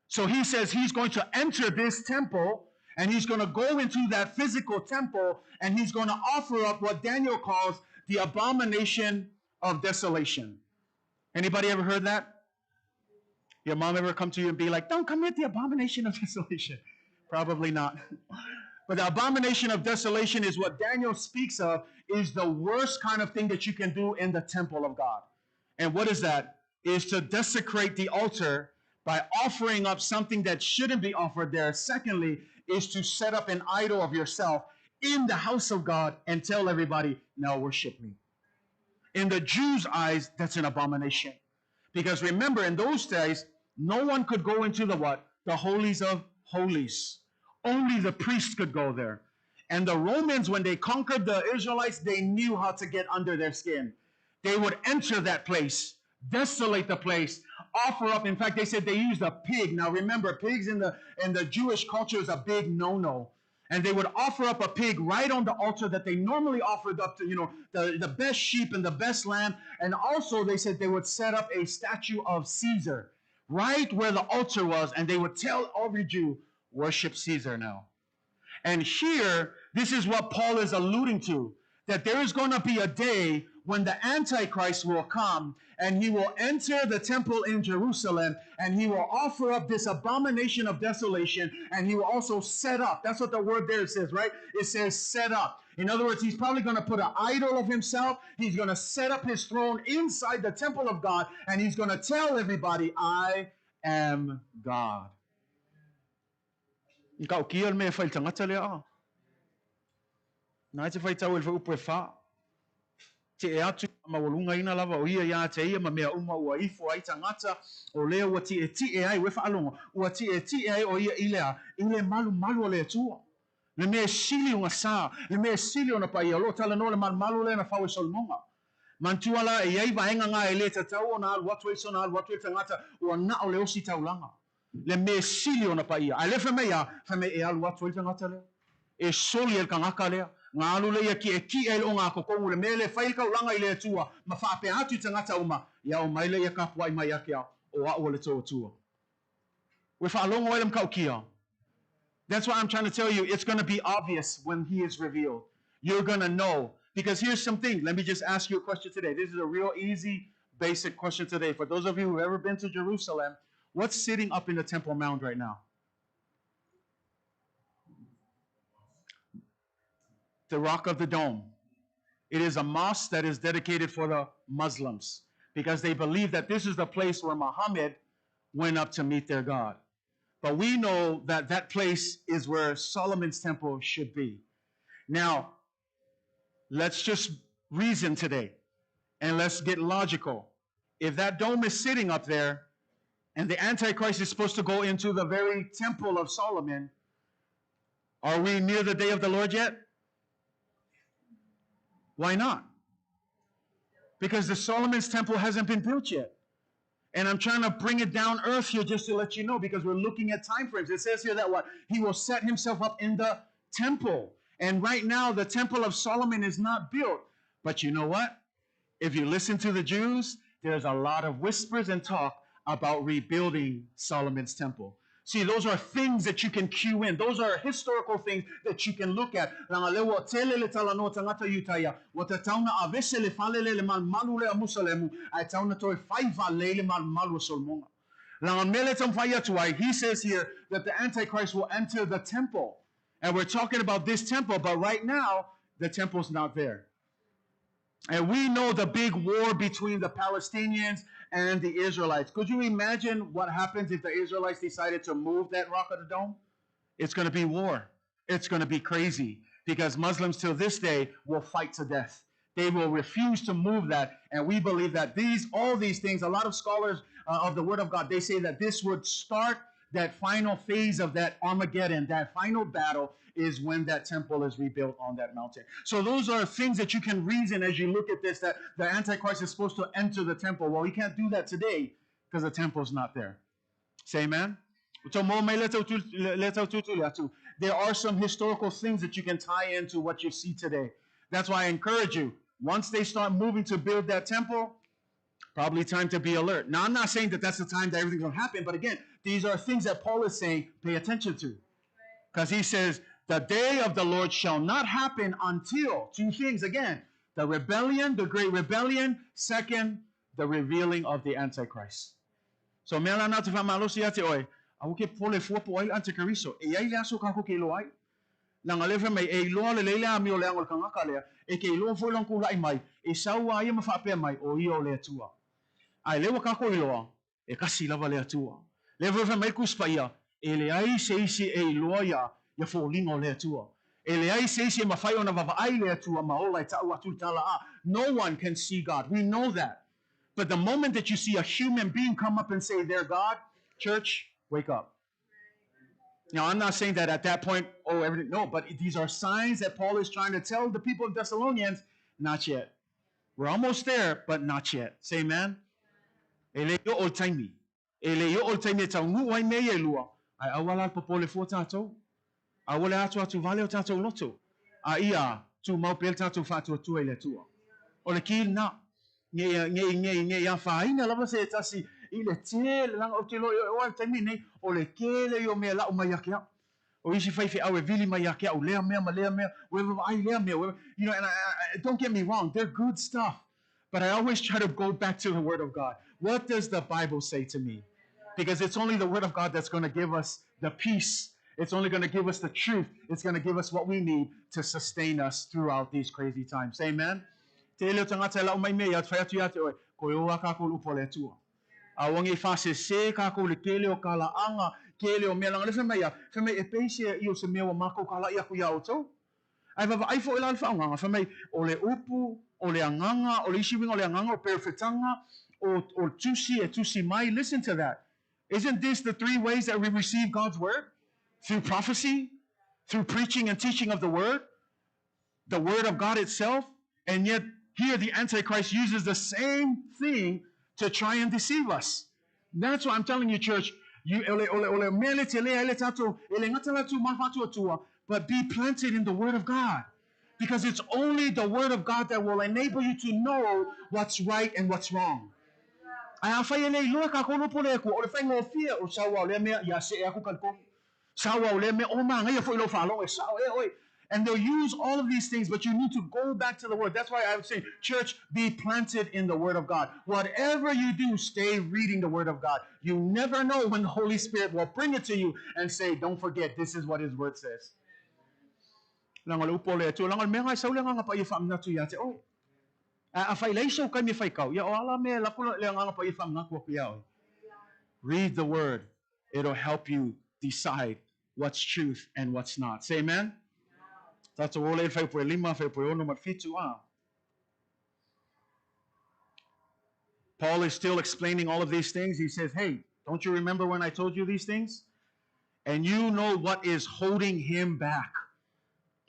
So he says he's going to enter this temple, and he's going to go into that physical temple, and he's going to offer up what Daniel calls the Abomination of Desolation. Anybody ever heard that? Your mom ever come to you and be like, don't commit the Abomination of Desolation? Probably not. But the Abomination of Desolation is what Daniel speaks of, is the worst kind of thing that you can do in the temple of God. And what is that? Is to desecrate the altar by offering up something that shouldn't be offered there. Secondly, is to set up an idol of yourself in the house of God and tell everybody, now worship me. In the Jews' eyes, that's an abomination. Because remember, in those days, no one could go into the what? The holies of holies. Only the priest could go there. And the Romans, when they conquered the Israelites, they knew how to get under their skin. They would enter that place, desolate the place, offer up. In fact, they said they used a pig. Now remember, pigs in the Jewish culture is a big no-no. And they would offer up a pig right on the altar that they normally offered up to, the best sheep and the best lamb. And also they said they would set up a statue of Caesar right where the altar was. And they would tell every Jew, worship Caesar now. And here, this is what Paul is alluding to, that there is going to be a day when the Antichrist will come and he will enter the temple in Jerusalem and he will offer up this abomination of desolation, and he will also set up. That's what the word there says, right? It says set up. In other words, he's probably going to put an idol of himself. He's going to set up his throne inside the temple of God, and he's going to tell everybody, I am God. Ikaw kiel me fail tanga tale a. Na te fai tau el fa upo e fa. Te e atu mawalunga ina lava o ia ia te ia ma mea uma ua ifo ai tangata o lea ua ti e ai wefa alonga. Ua ti e ai o ia ile malu o lea tua. Le mea sili unga sa. Le mea sili ona pa ia lo tala no le malu le na fau e solmonga. Mantuala e iai vaenga ngā e le tatau o na alu watu e sona alu watu e tangata ua na o le osi taulanga. Le me sili ona pa ia. Ai le whame e alu watu e tangata lea. E soli el kangaka lea. Ngā alu lea ki e o ngā kokongu le me le whail kaulanga I le tua. Ma whaape atu tangata uma. Ia o mai le ia kapua I mai ake au. O a o le toa tua. We whaalongo e lem kau kia. That's why I'm trying to tell you, it's going to be obvious when he is revealed. You're going to know. Because here's something. Let me just ask you a question today. This is a real easy, basic question today. For those of you who've ever been to Jerusalem, what's sitting up in the Temple Mount right now? The Rock of the Dome. It is a mosque that is dedicated for the Muslims, because they believe that this is the place where Muhammad went up to meet their God. But we know that that place is where Solomon's temple should be. Now, let's just reason today, and let's get logical. If that dome is sitting up there, and the Antichrist is supposed to go into the very temple of Solomon, are we near the day of the Lord yet? Why not? Because the Solomon's temple hasn't been built yet. And I'm trying to bring it down earth here just to let you know, because we're looking at time frames. It says here that what? He will set himself up in the temple. And right now, the temple of Solomon is not built. But you know what? If you listen to the Jews, there's a lot of whispers and talk about rebuilding Solomon's temple. See, those are things that you can cue in. Those are historical things that you can look at. He says here that the Antichrist will enter the temple. And we're talking about this temple, but right now, the temple's not there. And we know the big war between the Palestinians and the Israelites. Could you imagine what happens if the Israelites decided to move that Rock of the Dome? It's going to be war. It's going to be crazy because Muslims till this day will fight to death. They will refuse to move that. And we believe that all these things, a lot of scholars of the Word of God, they say that this would start that final phase of that Armageddon, that final battle is when that temple is rebuilt on that mountain. So those are things that you can reason as you look at this, that the Antichrist is supposed to enter the temple. Well, he can't do that today because the temple's not there. Say amen? There are some historical things that you can tie into what you see today. That's why I encourage you, once they start moving to build that temple, probably time to be alert. Now, I'm not saying that that's the time that everything's going to happen, but again, these are things that Paul is saying, pay attention to. Because he says, the day of the Lord shall not happen until, two things again, the rebellion, the great rebellion, second, the revealing of the Antichrist. So, mela na te whamalosi ate oi, auke pole fuapo ai Antichristo, e ai lea so kako ke loai. Nang alefa mai e loa le leile a mio le angol kangaka lea, e ke loa foi lang kulai mai, e saua ia mawhapea mai, o io le atua. Ai lewa kako i loa, e kasi lava le atua. Lewa mai kuspaia, e le ai seisi e loa ia fōlingo le atua. E le ai seisi e mawhai o na wawai le atua, maola e tau atu tala a. No one can see God. We know that. But the moment that you see a human being come up and say, they're God, church, wake up. Now, I'm not saying that at that point, everything, no, but these are signs that Paul is trying to tell the people of Thessalonians, not yet. We're almost there, but not yet. Say amen? Ele yo ol taimi. Ele yo ol taimi tau ngu wai mei e lua. Ai awala popole fo tatou. Awale atu vale o tatou loto. A ia tu mau pel tatou fatu tu ele tua. Ole ki na nge ya faina lava se tasi ile tele lang o te lo o taimi nei ole kele yo me la o mai akia. O isi fai fe awe vili mai akia o lea mea ai lea mea. You know, and I don't get me wrong, they're good stuff. But I always try to go back to the Word of God. What does the Bible say to me? Because it's only the Word of God that's going to give us the peace. It's only going to give us the truth. It's going to give us what we need to sustain us throughout these crazy times. Amen? Awangi fase se kako le kele o kala anga kele o mea langa le whemea e peise i o se mea wa mako kala i aku ia o tau. Ai wawa ai fo ila le whaonganga whemei o le upu, o le anganga, o le isiwinga o le anganga, o perfetanga, o tusi e tusi mai. Listen to that. Isn't this the three ways that we receive God's word? Through prophecy, through preaching and teaching of the word of God itself, and yet here the Antichrist uses the same thing to try and deceive us. That's why I'm telling you, church, but be planted in the Word of God. Because it's only the Word of God that will enable you to know what's right and what's wrong. And they'll use all of these things, but you need to go back to the Word. That's why I would say, church, be planted in the Word of God. Whatever you do, stay reading the Word of God. You never know when the Holy Spirit will bring it to you and say, don't forget, this is what His Word says. Read the Word. It'll help you decide what's truth and what's not. Say amen? Paul is still explaining all of these things. He says, hey, don't you remember when I told you these things? And you know what is holding him back.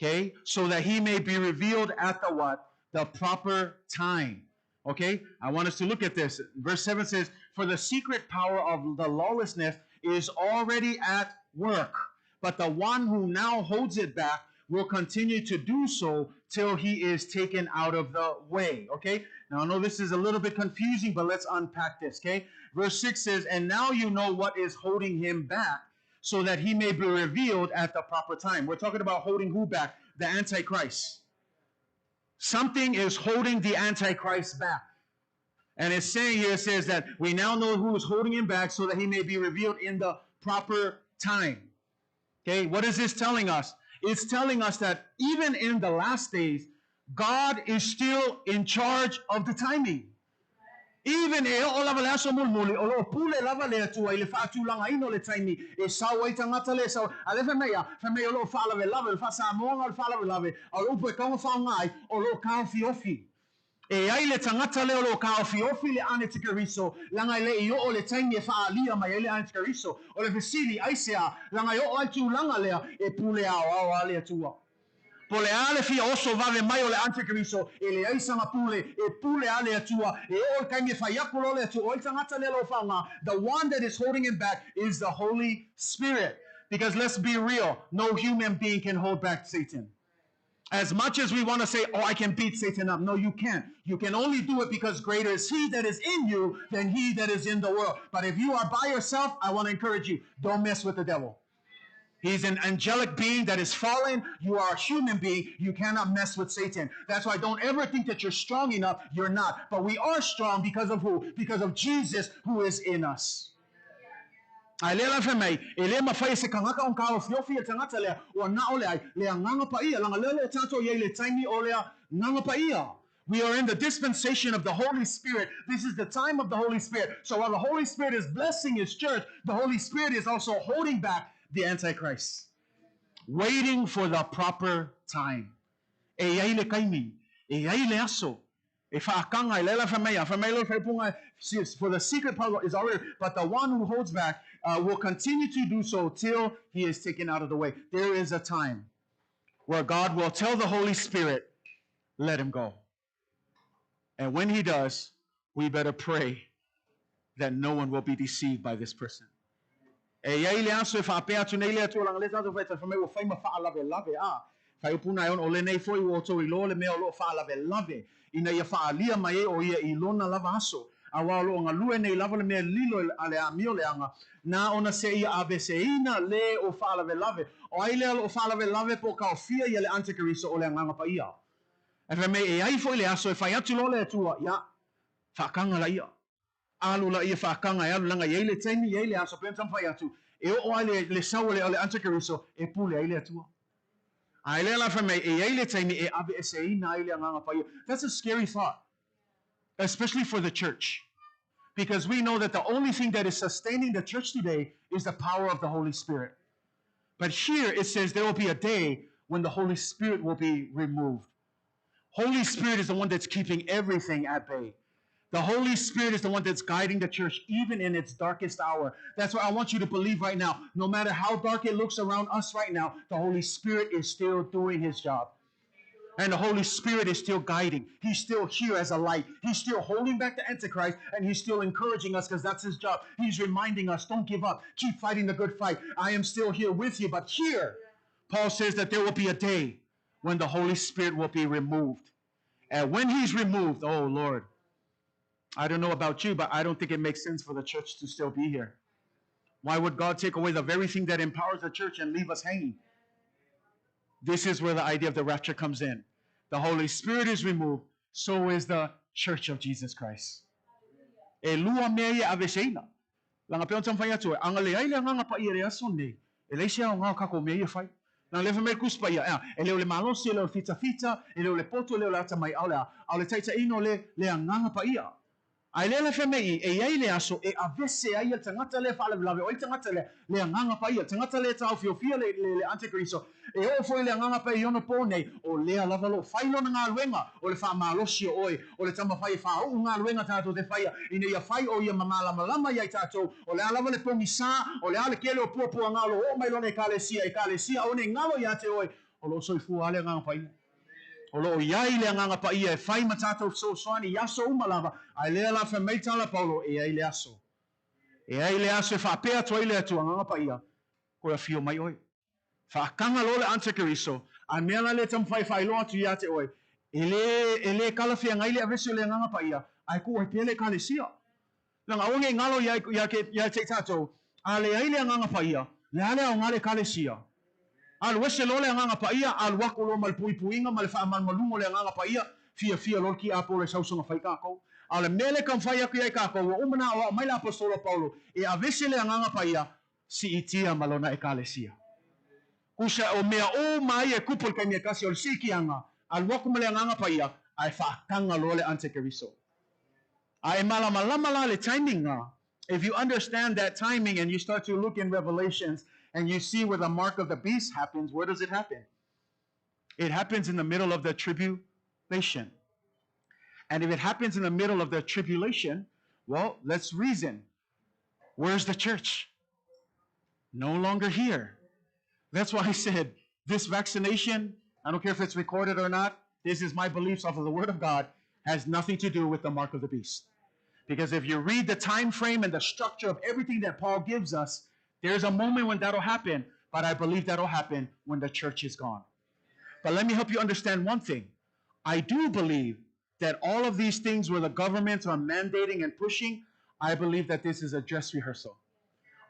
Okay? So that he may be revealed at the what? The proper time. Okay? I want us to look at this. Verse 7 says, for the secret power of the lawlessness is already at work. But the one who now holds it back will continue to do so till he is taken out of the way. Okay? Now I know this is a little bit confusing, but let's unpack this. Okay? Verse 6 says, and now you know what is holding him back, so that he may be revealed at the proper time. We're talking about holding who back? The Antichrist. Something is holding the Antichrist back. And it's saying here, it says that we now know who is holding him back so that he may be revealed in the proper time. Okay, what is this telling us? It's telling us that even in the last days, God is still in charge of the timing. Even e o lava le aso mulmuli o lo pule lava le atua ile fatu langa ino le taimi e sawa i tangata le sawa ale fe o lo fala ve lava le fa sa monga le fala ve lava o lo upo e kaunga fa ngai o lo kao fiofi e ai le tangata le o lo kao fiofi le ane tikariso langa le i o le taimi e fa alia mai le ane tikariso o le vesili ai sea langa i o ai tu langa lea e pule au ale atua po le ale fia oso vave mai o le Antichrist e le aisanga pule e pule ale atua e o kaime faiakulo le atua o i tangata le lo whanga. The one that is holding him back is the Holy Spirit. Because let's be real, no human being can hold back Satan. As much as we want to say, oh, I can beat Satan up. No, you can't. You can only do it because greater is he that is in you than he that is in the world. But if you are by yourself, I want to encourage you, don't mess with the devil. He's an angelic being that is fallen. You are a human being. You cannot mess with Satan. That's why don't ever think that you're strong enough. You're not. But we are strong because of who? Because of Jesus who is in us. Alela feme, ele mafai se kangaka on kao fiofi e tangata lea, o na ole ai, lea nganga pa ia, langa lele tato ye le taimi o lea nganga pa ia. We are in the dispensation of the Holy Spirit. This is the time of the Holy Spirit. So while the Holy Spirit is blessing his church, the Holy Spirit is also holding back the Antichrist, waiting for the proper time. E ai le kaimi, e ai le aso, e whaakanga, e lela whamea lo whaipunga, for the secret part is already, but the one who holds back will continue to do so till he is taken out of the way. There is a time where God will tell the Holy Spirit, let him go. And when he does, we better pray that no one will be deceived by this person. E ia ile aso e whaapea tu nei lea tu langa leta tu whaita whamei wa whaima whaalave whai upuna e on o le nei foi o to i lo le mea o lo whaalave ina ia whaalia mai e o ia i lona lava aso a wā lo ngā lue nei lava le mea lilo ale a mio le anga na ona se ia abeseina le o whaalave o ai lea o whaalave po kao fia ia le Antichrist o le nganga pa ia e whamei e ai foi le aso e whai atu lo le atua ia whaakanga la ia alu la ia whaakanga e alu langa i eile taimi i eile aso pentam whai atu e o ai le saua le Antichrist e pule eile atua a ele la whamei e eile taimi e abe e se ina eile nganga pa ia. That's a scary thought, especially for the church, because we know that the only thing that is sustaining the church today is the power of the Holy Spirit. But here it says there will be a day when the Holy Spirit will be removed. Holy Spirit is the one that's keeping everything at bay. The Holy Spirit is the one that's guiding the church even in its darkest hour. That's why I want you to believe right now, no matter how dark it looks around us right now, the Holy Spirit is still doing his job. And the Holy Spirit is still guiding. He's still here as a light. He's still holding back the Antichrist, and he's still encouraging us because that's his job. He's reminding us, don't give up. Keep fighting the good fight. I am still here with you. But here, Paul says that there will be a day when the Holy Spirit will be removed. And when he's removed, oh Lord, I don't know about you, but I don't think it makes sense for the church to still be here. Why would God take away the very thing that empowers the church and leave us hanging? This is where the idea of the rapture comes in. The Holy Spirit is removed, so is the church of Jesus Christ. E lua mea aveseina. Langa peon tamfai atu, anga le aile anga pa ia rea sonne. E leise au ngā kako mea fai. Nang lefa me kuspa ia, e leo le malosi, e leo le fita, e leo le poto, e leo le ata mai aulea. Au le taita ino le anganga pa ia. Ai le whamei e iai le aso e avese ai le tangata le whaalawelawe o i tangata le anganga pa ia tangata le tau fiofia le Antichrist e o foi le anganga pa i ono pōnei o lea lavalo whailo na ngā luenga o le whaamalosi o oi o le tama whai whao ngā luenga tātou te whaia ina ia whai o ia mamalama iai tātou o le alawa le pongi sā o le ale kele o puapua ngalo o mai lona e kālesia o ne ngalo ia te oi o lo soifua ale nganga pa ia. O lo iai le anganga pa ia e whai matatou so soani yaso umalava ai lea la whamei tala Paulo e ai le aso e whaapea toi le atu anganga pa ia koe a fio mai oi whaakanga lo le Antichrist An mela le tam fai lo atu ya te oi. Ele kalafia ngai le avesu le nganga pa ia. Ai ku oi pele kalesia. Lang awange ngalo ya te tato. Ale ai le nganga pa ia. Le ale au ngale kalesia. Al wese lo le nganga pa ia al wako lo mal puipuinga mal fa mal malungo le nganga pa ia. Fia lo ki apo le sausunga fai ka ko. Al mele kam fai aku ia ka ko. Wa umana wa mai la apostolo Paulo. E avese le nganga pa ia si itia malona e kalesia. Kusa o mea o mai e kupol kai mea kasi o sikianga al wako mele nganga pa ia ai fa kanga lo le Antichrist. Ai malama le timing nga. If you understand that timing and you start to look in Revelations and you see where the mark of the beast happens, where does it happen? It happens in the middle of the tribulation. And if it happens in the middle of the tribulation, well, let's reason. Where's the church? No longer here. That's why I said this vaccination, I don't care if it's recorded or not, this is my beliefs off of the Word of God, has nothing to do with the mark of the beast. Because if you read the time frame and the structure of everything that Paul gives us, there's a moment when that'll happen, but I believe that'll happen when the church is gone. But let me help you understand one thing. I do believe that all of these things where the governments are mandating and pushing, I believe that this is a dress rehearsal.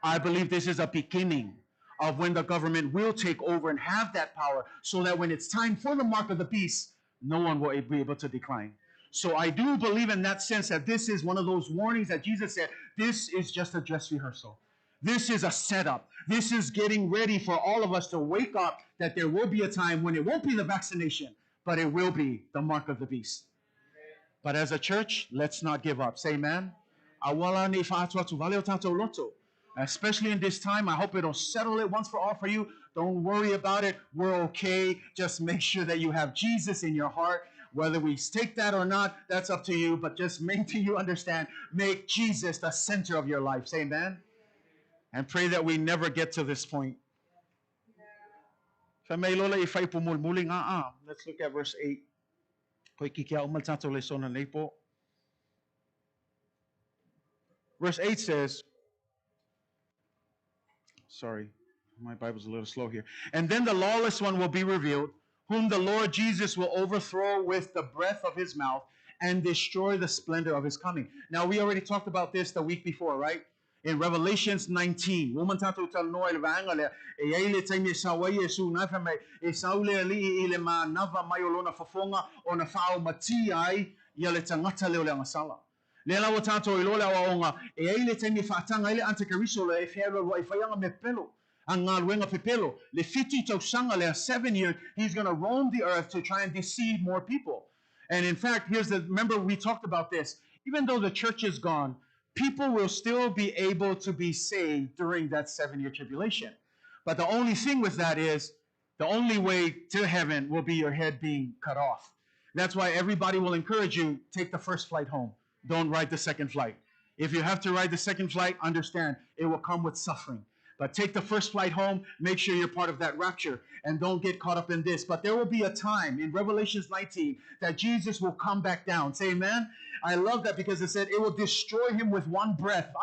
I believe this is a beginning of when the government will take over and have that power so that when it's time for the mark of the beast, no one will be able to decline. So I do believe in that sense that this is one of those warnings that Jesus said, this is just a dress rehearsal. This is a setup. This is getting ready for all of us to wake up that there will be a time when it won't be the vaccination, but it will be the mark of the beast. But as a church, let's not give up. Say amen. Especially in this time, I hope it'll settle it once for all for you. Don't worry about it. We're okay. Just make sure that you have Jesus in your heart. Whether we take that or not, that's up to you. But just make sure you understand, make Jesus the center of your life. Say amen. And pray that we never get to this point. Let's look at verse 8. Verse 8 says, sorry, my Bible's a little slow here. And then the lawless one will be revealed, whom the Lord Jesus will overthrow with the breath of his mouth and destroy the splendor of his coming. Now, we already talked about this the week before, right? In Revelations 19. Lela wa tato ilola wa onga e ele temi fatanga ile antikristo le fero wa ifayanga mepelo anga luenga pepelo le fiti to sanga le 7 years he's going to roam the earth to try and deceive more people. And in fact, remember we talked about this. Even though the church is gone, people will still be able to be saved during that 7-year tribulation. But the only thing with that is the only way to heaven will be your head being cut off. That's why everybody will encourage you, take the first flight home. Don't ride the second flight. If you have to ride the second flight, understand it will come with suffering. But take the first flight home, make sure you're part of that rapture, and don't get caught up in this. But there will be a time in Revelations 19 that Jesus will come back down. Say amen? I love that because it said it will destroy him with one breath.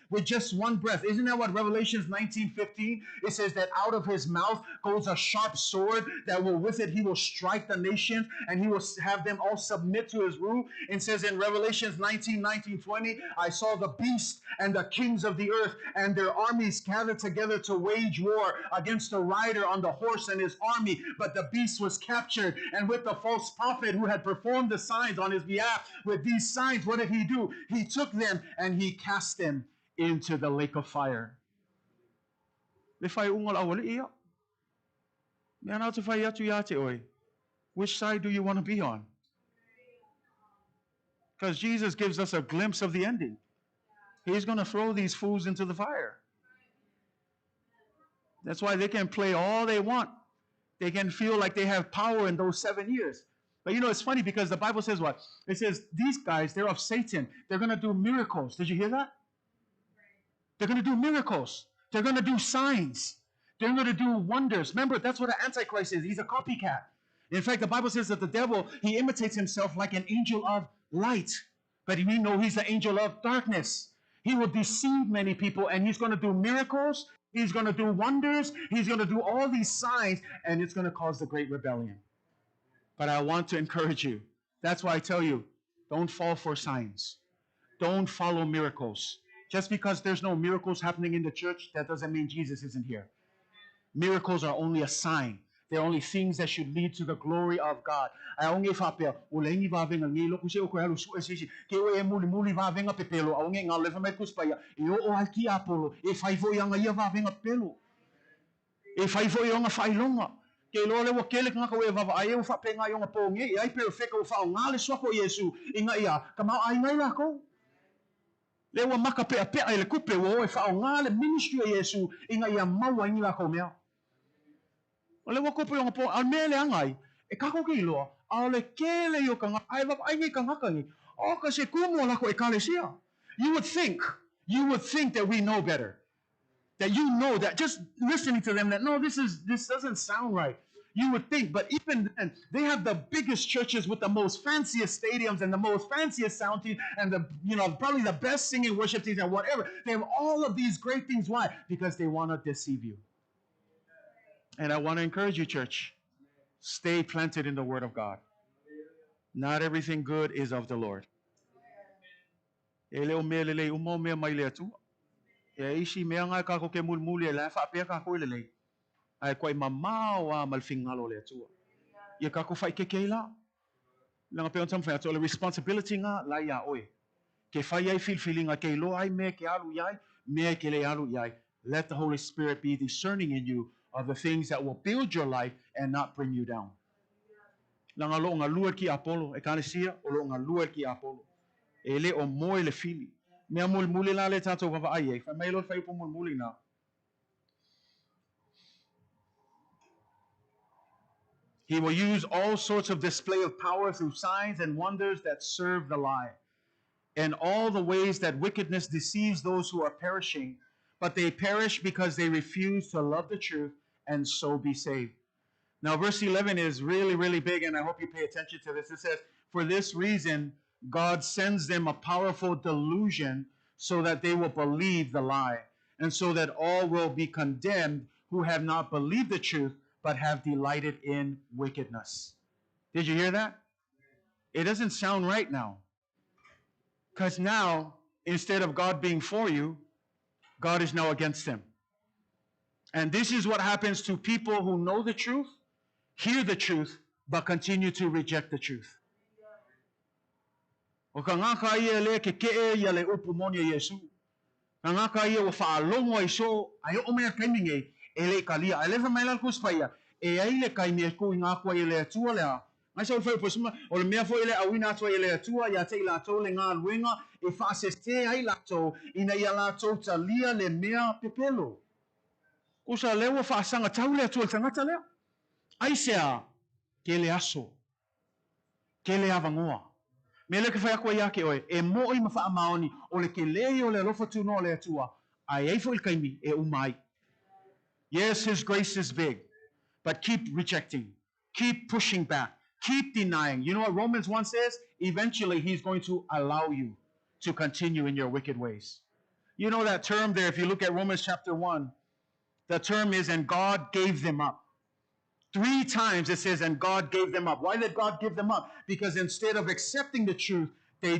With just one breath. Isn't that what Revelations 19:15? It says that out of his mouth goes a sharp sword that will with it he will strike the nations and he will have them all submit to his rule. It says in Revelations 19:20, I saw the beast and the kings of the earth and their armies gathered together to wage war against the rider on the horse and his army. But the beast was captured, and with the false prophet who had performed the signs on his behalf, with these signs, what did he do? He took them and he cast them into the lake of fire. Which side do you want to be on? Because Jesus gives us a glimpse of the ending. He's going to throw these fools into the fire. That's why they can play all they want. They can feel like they have power in those 7 years. But you know, it's funny because the Bible says what? It says, these guys, they're of Satan. They're going to do miracles. Did you hear that? They're going to do miracles. They're going to do signs. They're going to do wonders. Remember, that's what an Antichrist is. He's a copycat. In fact, the Bible says that the devil, he imitates himself like an angel of light. But we know he's the angel of darkness. He will deceive many people, and he's going to do miracles. He's going to do wonders. He's going to do all these signs, and it's going to cause the great rebellion. But I want to encourage you. That's why I tell you, don't fall for signs. Don't follow miracles. Just because there's no miracles happening in the church, that doesn't mean Jesus isn't here. Miracles are only a sign. They're only things that should lead to the glory of God. Aonge fapea ulengi vavenga ngilo kuse o kohalu su esisi ke o e muli vavenga pepelo aonge nga leva me kuspaya e o alki apolo e faifo yanga ia vavenga pelo e faifo yanga failonga ke lole wa kele nga ko e vava ai o fapenga yanga ponge e ai pe feka o fa ngale swapo Yesu inga ia kama ai ngai la ko le wa maka pe le kupe wo e fa ngale ministry of Yesu inga ia maua inga ko mea o le wako pe po al mele angai e kako ki loa a le kele yo kanga ai va ai ngi kanga kangi o ka se kumo la ko e kalesia you would think that we know better, that you know that just listening to them that no this doesn't sound right. You would think, but even then, they have the biggest churches with the most fanciest stadiums and the most fanciest sound team and probably the best singing worship teams and whatever. They have all of these great things. Why? Because they want to deceive you. And I want to encourage you, church, stay planted in the Word of God. Not everything good is of the Lord. Ai koe mamao a malfingalo le atua. Ia kako fai ke keila. Langa pe ontam fai atua le responsibility nga la ia oe. Ke fai ai filfilinga ke lo ai me ke alu iai, me ke le alu iai. Let the Holy Spirit be discerning in you of the things that will build your life and not bring you down. Langa lo nga lua ki Apollo, e kane sia, o lo nga lua ki Apollo. E le o moe le fili. Mea muli la le tato wawa ai e. Fai mai lo fai po muli na. He will use all sorts of display of power through signs and wonders that serve the lie, and all the ways that wickedness deceives those who are perishing, but they perish because they refuse to love the truth and so be saved. Now, verse 11 is really, really big, and I hope you pay attention to this. It says, for this reason, God sends them a powerful delusion so that they will believe the lie, and so that all will be condemned who have not believed the truth, but have delighted in wickedness. Did you hear that? It doesn't sound right now. Because now, instead of God being for you, God is now against them. And this is what happens to people who know the truth, hear the truth, but continue to reject the truth. O ka ngaka ia le ke ke ia le upu moni Yesu. Ka ngaka ia wa whaalongo i so, ai o mea kaiminge, e le kalia, e le fa maila kuspaya, e ai le kai mea ku i ngā kua i le atua lea. Ngai sa whai posuma, o le mea fo i le awina atua i le atua, ia te i lato le ngā luenga, e whaaseste ai lato, ina ia lato ta lia le mea pepelo. Kusa lewa whaasanga tau le atua le tangata lea. Ai sea, ke le aso, ke le avangoa. Me le ke whai akua ia ke oe, e mo i mawha maoni, o le ke lei o le alofa tuno le atua, ai ei fo il kaimi, e umai. Yes, His grace is big, but keep rejecting, keep pushing back, keep denying. You know what Romans 1 says? Eventually, He's going to allow you to continue in your wicked ways. You know that term there, if you look at Romans chapter 1, the term is, and God gave them up. 3 times it says, and God gave them up. Why did God give them up? Because instead of accepting the truth, they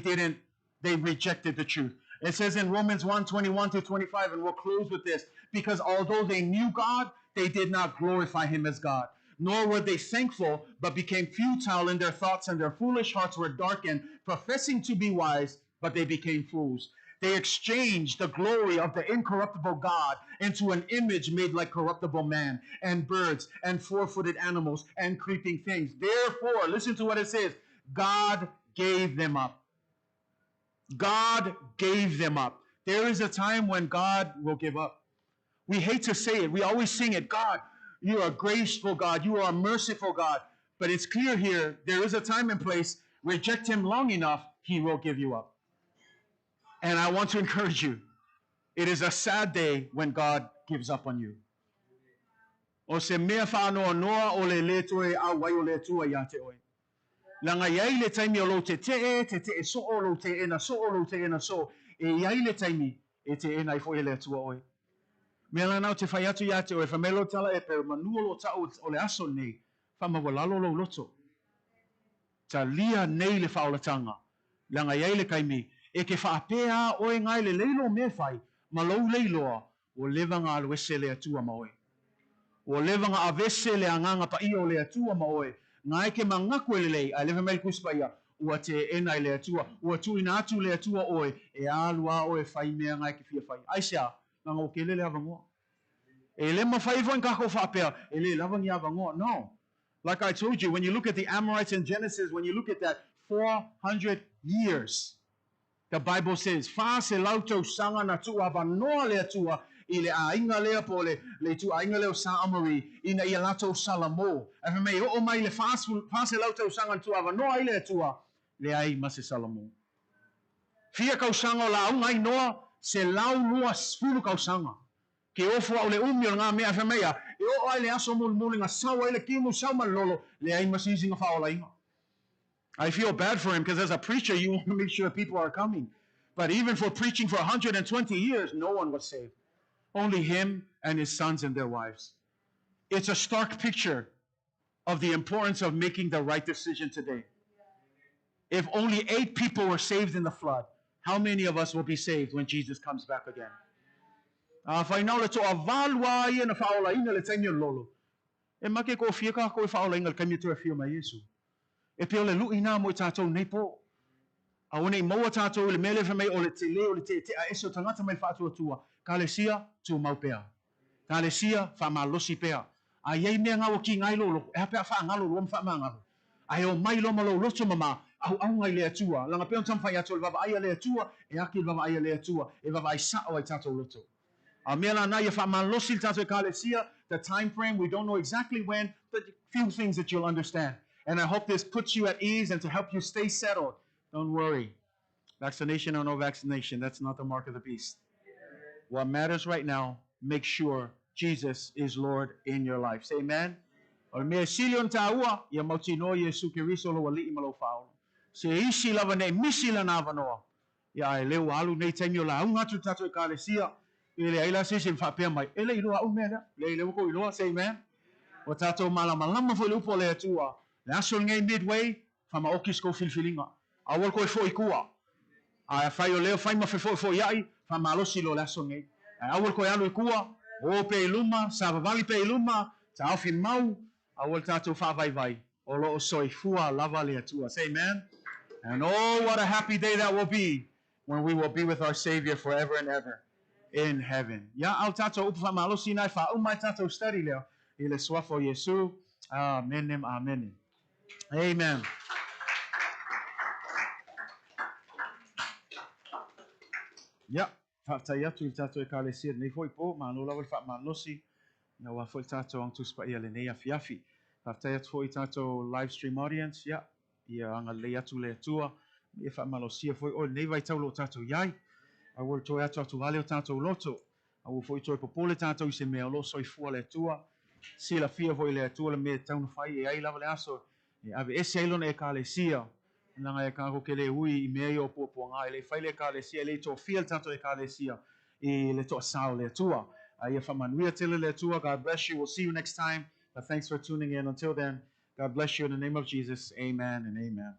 rejected the truth. It says in Romans 1, 21 to 25, and we'll close with this, because although they knew God, they did not glorify Him as God, nor were they thankful, but became futile in their thoughts, and their foolish hearts were darkened, professing to be wise, but they became fools. They exchanged the glory of the incorruptible God into an image made like corruptible man, and birds, and four-footed animals, and creeping things. Therefore, listen to what it says, God gave them up. God gave them up. There is a time when God will give up. We hate to say it. We always sing it. God, you are a graceful God. You are a merciful God. But it's clear here, there is a time and place. Reject Him long enough, He will give you up. And I want to encourage you. It is a sad day when God gives up on you. O se mea whaanoa noa o le letoe a wai o le tua ia te oe. Langa iai le taimi o lo te te so o lo te ena so o lo te ena so. E iai le taimi e te ena i fo e le tua oe. Mela nau te whai atu ia te o e whamelo tala e pero manua lo ta o le aso nei, whamawalalo lo loto. Ta lia nei le whaolatanga, langa iei le kaimi, e ke whaapea o e ngai le leilo me whai, ma lou leiloa, o levanga aluese le atua ma oe. O levanga avese le anganga pa ia o le atua ma oe, ngai ke mangaku e le lei, a leva mei kuspa ia, ua te ena i le atua, ua tu ina atu le atua oe, e alua oe whai mea ngai ke fia whai. Aisea, nanga o ke le avangoa. E le mawhai fo in kako whaapea, e le lavangi avangoa. No. Like I told you, when you look at the Amorites in Genesis, when you look at that 400 years, the Bible says, fa se lautou sanga na tu avanoa le atua, I le ainga lea po le tu ainga leo sa amori, ina ia lautou salamo. E me o mai le fa se lautou sanga tu avanoa I le atua, le ai ma se salamo. Fia kau sanga o la unga I noa, se lau lua sfulu kau sanga. Ke ofo o le umi o ngā mea whamea, e o ai le aso muli ngā sawa le kimu sauma lolo, le ai masisi ngā whaola inga. I feel bad for him because as a preacher, you want to make sure people are coming. But even for preaching for 120 years, no one was saved. Only him and his sons and their wives. It's a stark picture of the importance of making the right decision today. If only 8 people were saved in the flood, how many of us will be saved when Jesus comes back again? Whainau le toa valua ia na whaola ina le taimio lolo. E make ko fia ka ko e whaola ina le kaimio tua fia mai Yesu. E peo le lu ina mo I tātou nei po. A one I maua tātou le mele whamei o le te leo le te a eso tangata mai whaatua tua. Ka le sia tu mau pea. Ka le sia wha malosi pea. A iei mea ngau ki ngai lolo. E hapea wha ngalo lo mwha ngalo. A o mai lo malo loto mama. Au ngai le atua. Langa peo tam whai atua le vava aia le atua. E aki le vava aia le atua. E vava ai sa o ai tātou loto. The time frame, we don't know exactly when, but a few things that you'll understand. And I hope this puts you at ease and to help you stay settled. Don't worry. Vaccination or no vaccination, that's not the mark of the beast. What matters right now, make sure Jesus is Lord in your life. Say amen. O me silion taua, ya mautino Yesu Kiriso lo wali imalo faolo. Se isi lava ne misila na vanoa. Ya leo alu nei taimio la ungatu tato e kalesia. Ele ai la sisi whapea mai. Ele iloa au mea le ile wako iloa, say amen. O tato malama fo lupo le atua. Le aso ngai midway, whama okis ko filfilinga. Awal ko fo ikua. A whai o leo whai ma fo iai, whama alosi lo le aso ngai. Awal ko alu ikua, o pe iluma, sa vavali pe iluma, ta awhi mau, awal tato whawai. O lo o soi fua lava le atua. Say amen. And oh, what a happy day that will be when we will be with our Savior forever and ever. In heaven. Ya au tato upa malo sinai fa umai tato study leo. Ile swafo Yesu. Amen. Amen. Amen. Ya. Fafta yatu tato e kalesia nei foi po mano la fa manosi. Na wa foi tato ang tuspa ia le nei afiafi. Fafta yatu foi tato live stream audience. Ya. Ia anga le yatu le tua. Ia fa malosia foi o nei vai tau lo tato yai. I will to atu atu vale o tātou loto. I will foi toi popole tātou I se mea lo soi fua le tua. Si la fia voi le tua le mea taunu fai e ai lava le aso. E ave ese ailona e ka le sia. Nanga e kako ke le ui I mea I o puapua ngā. E le fai le ka le sia. E le to fia tātou e ka le sia. E le to sao le tua. Ia whamanuia tele le tua. God bless you. We'll see you next time. But thanks for tuning in. Until then, God bless you in the name of Jesus. Amen and amen.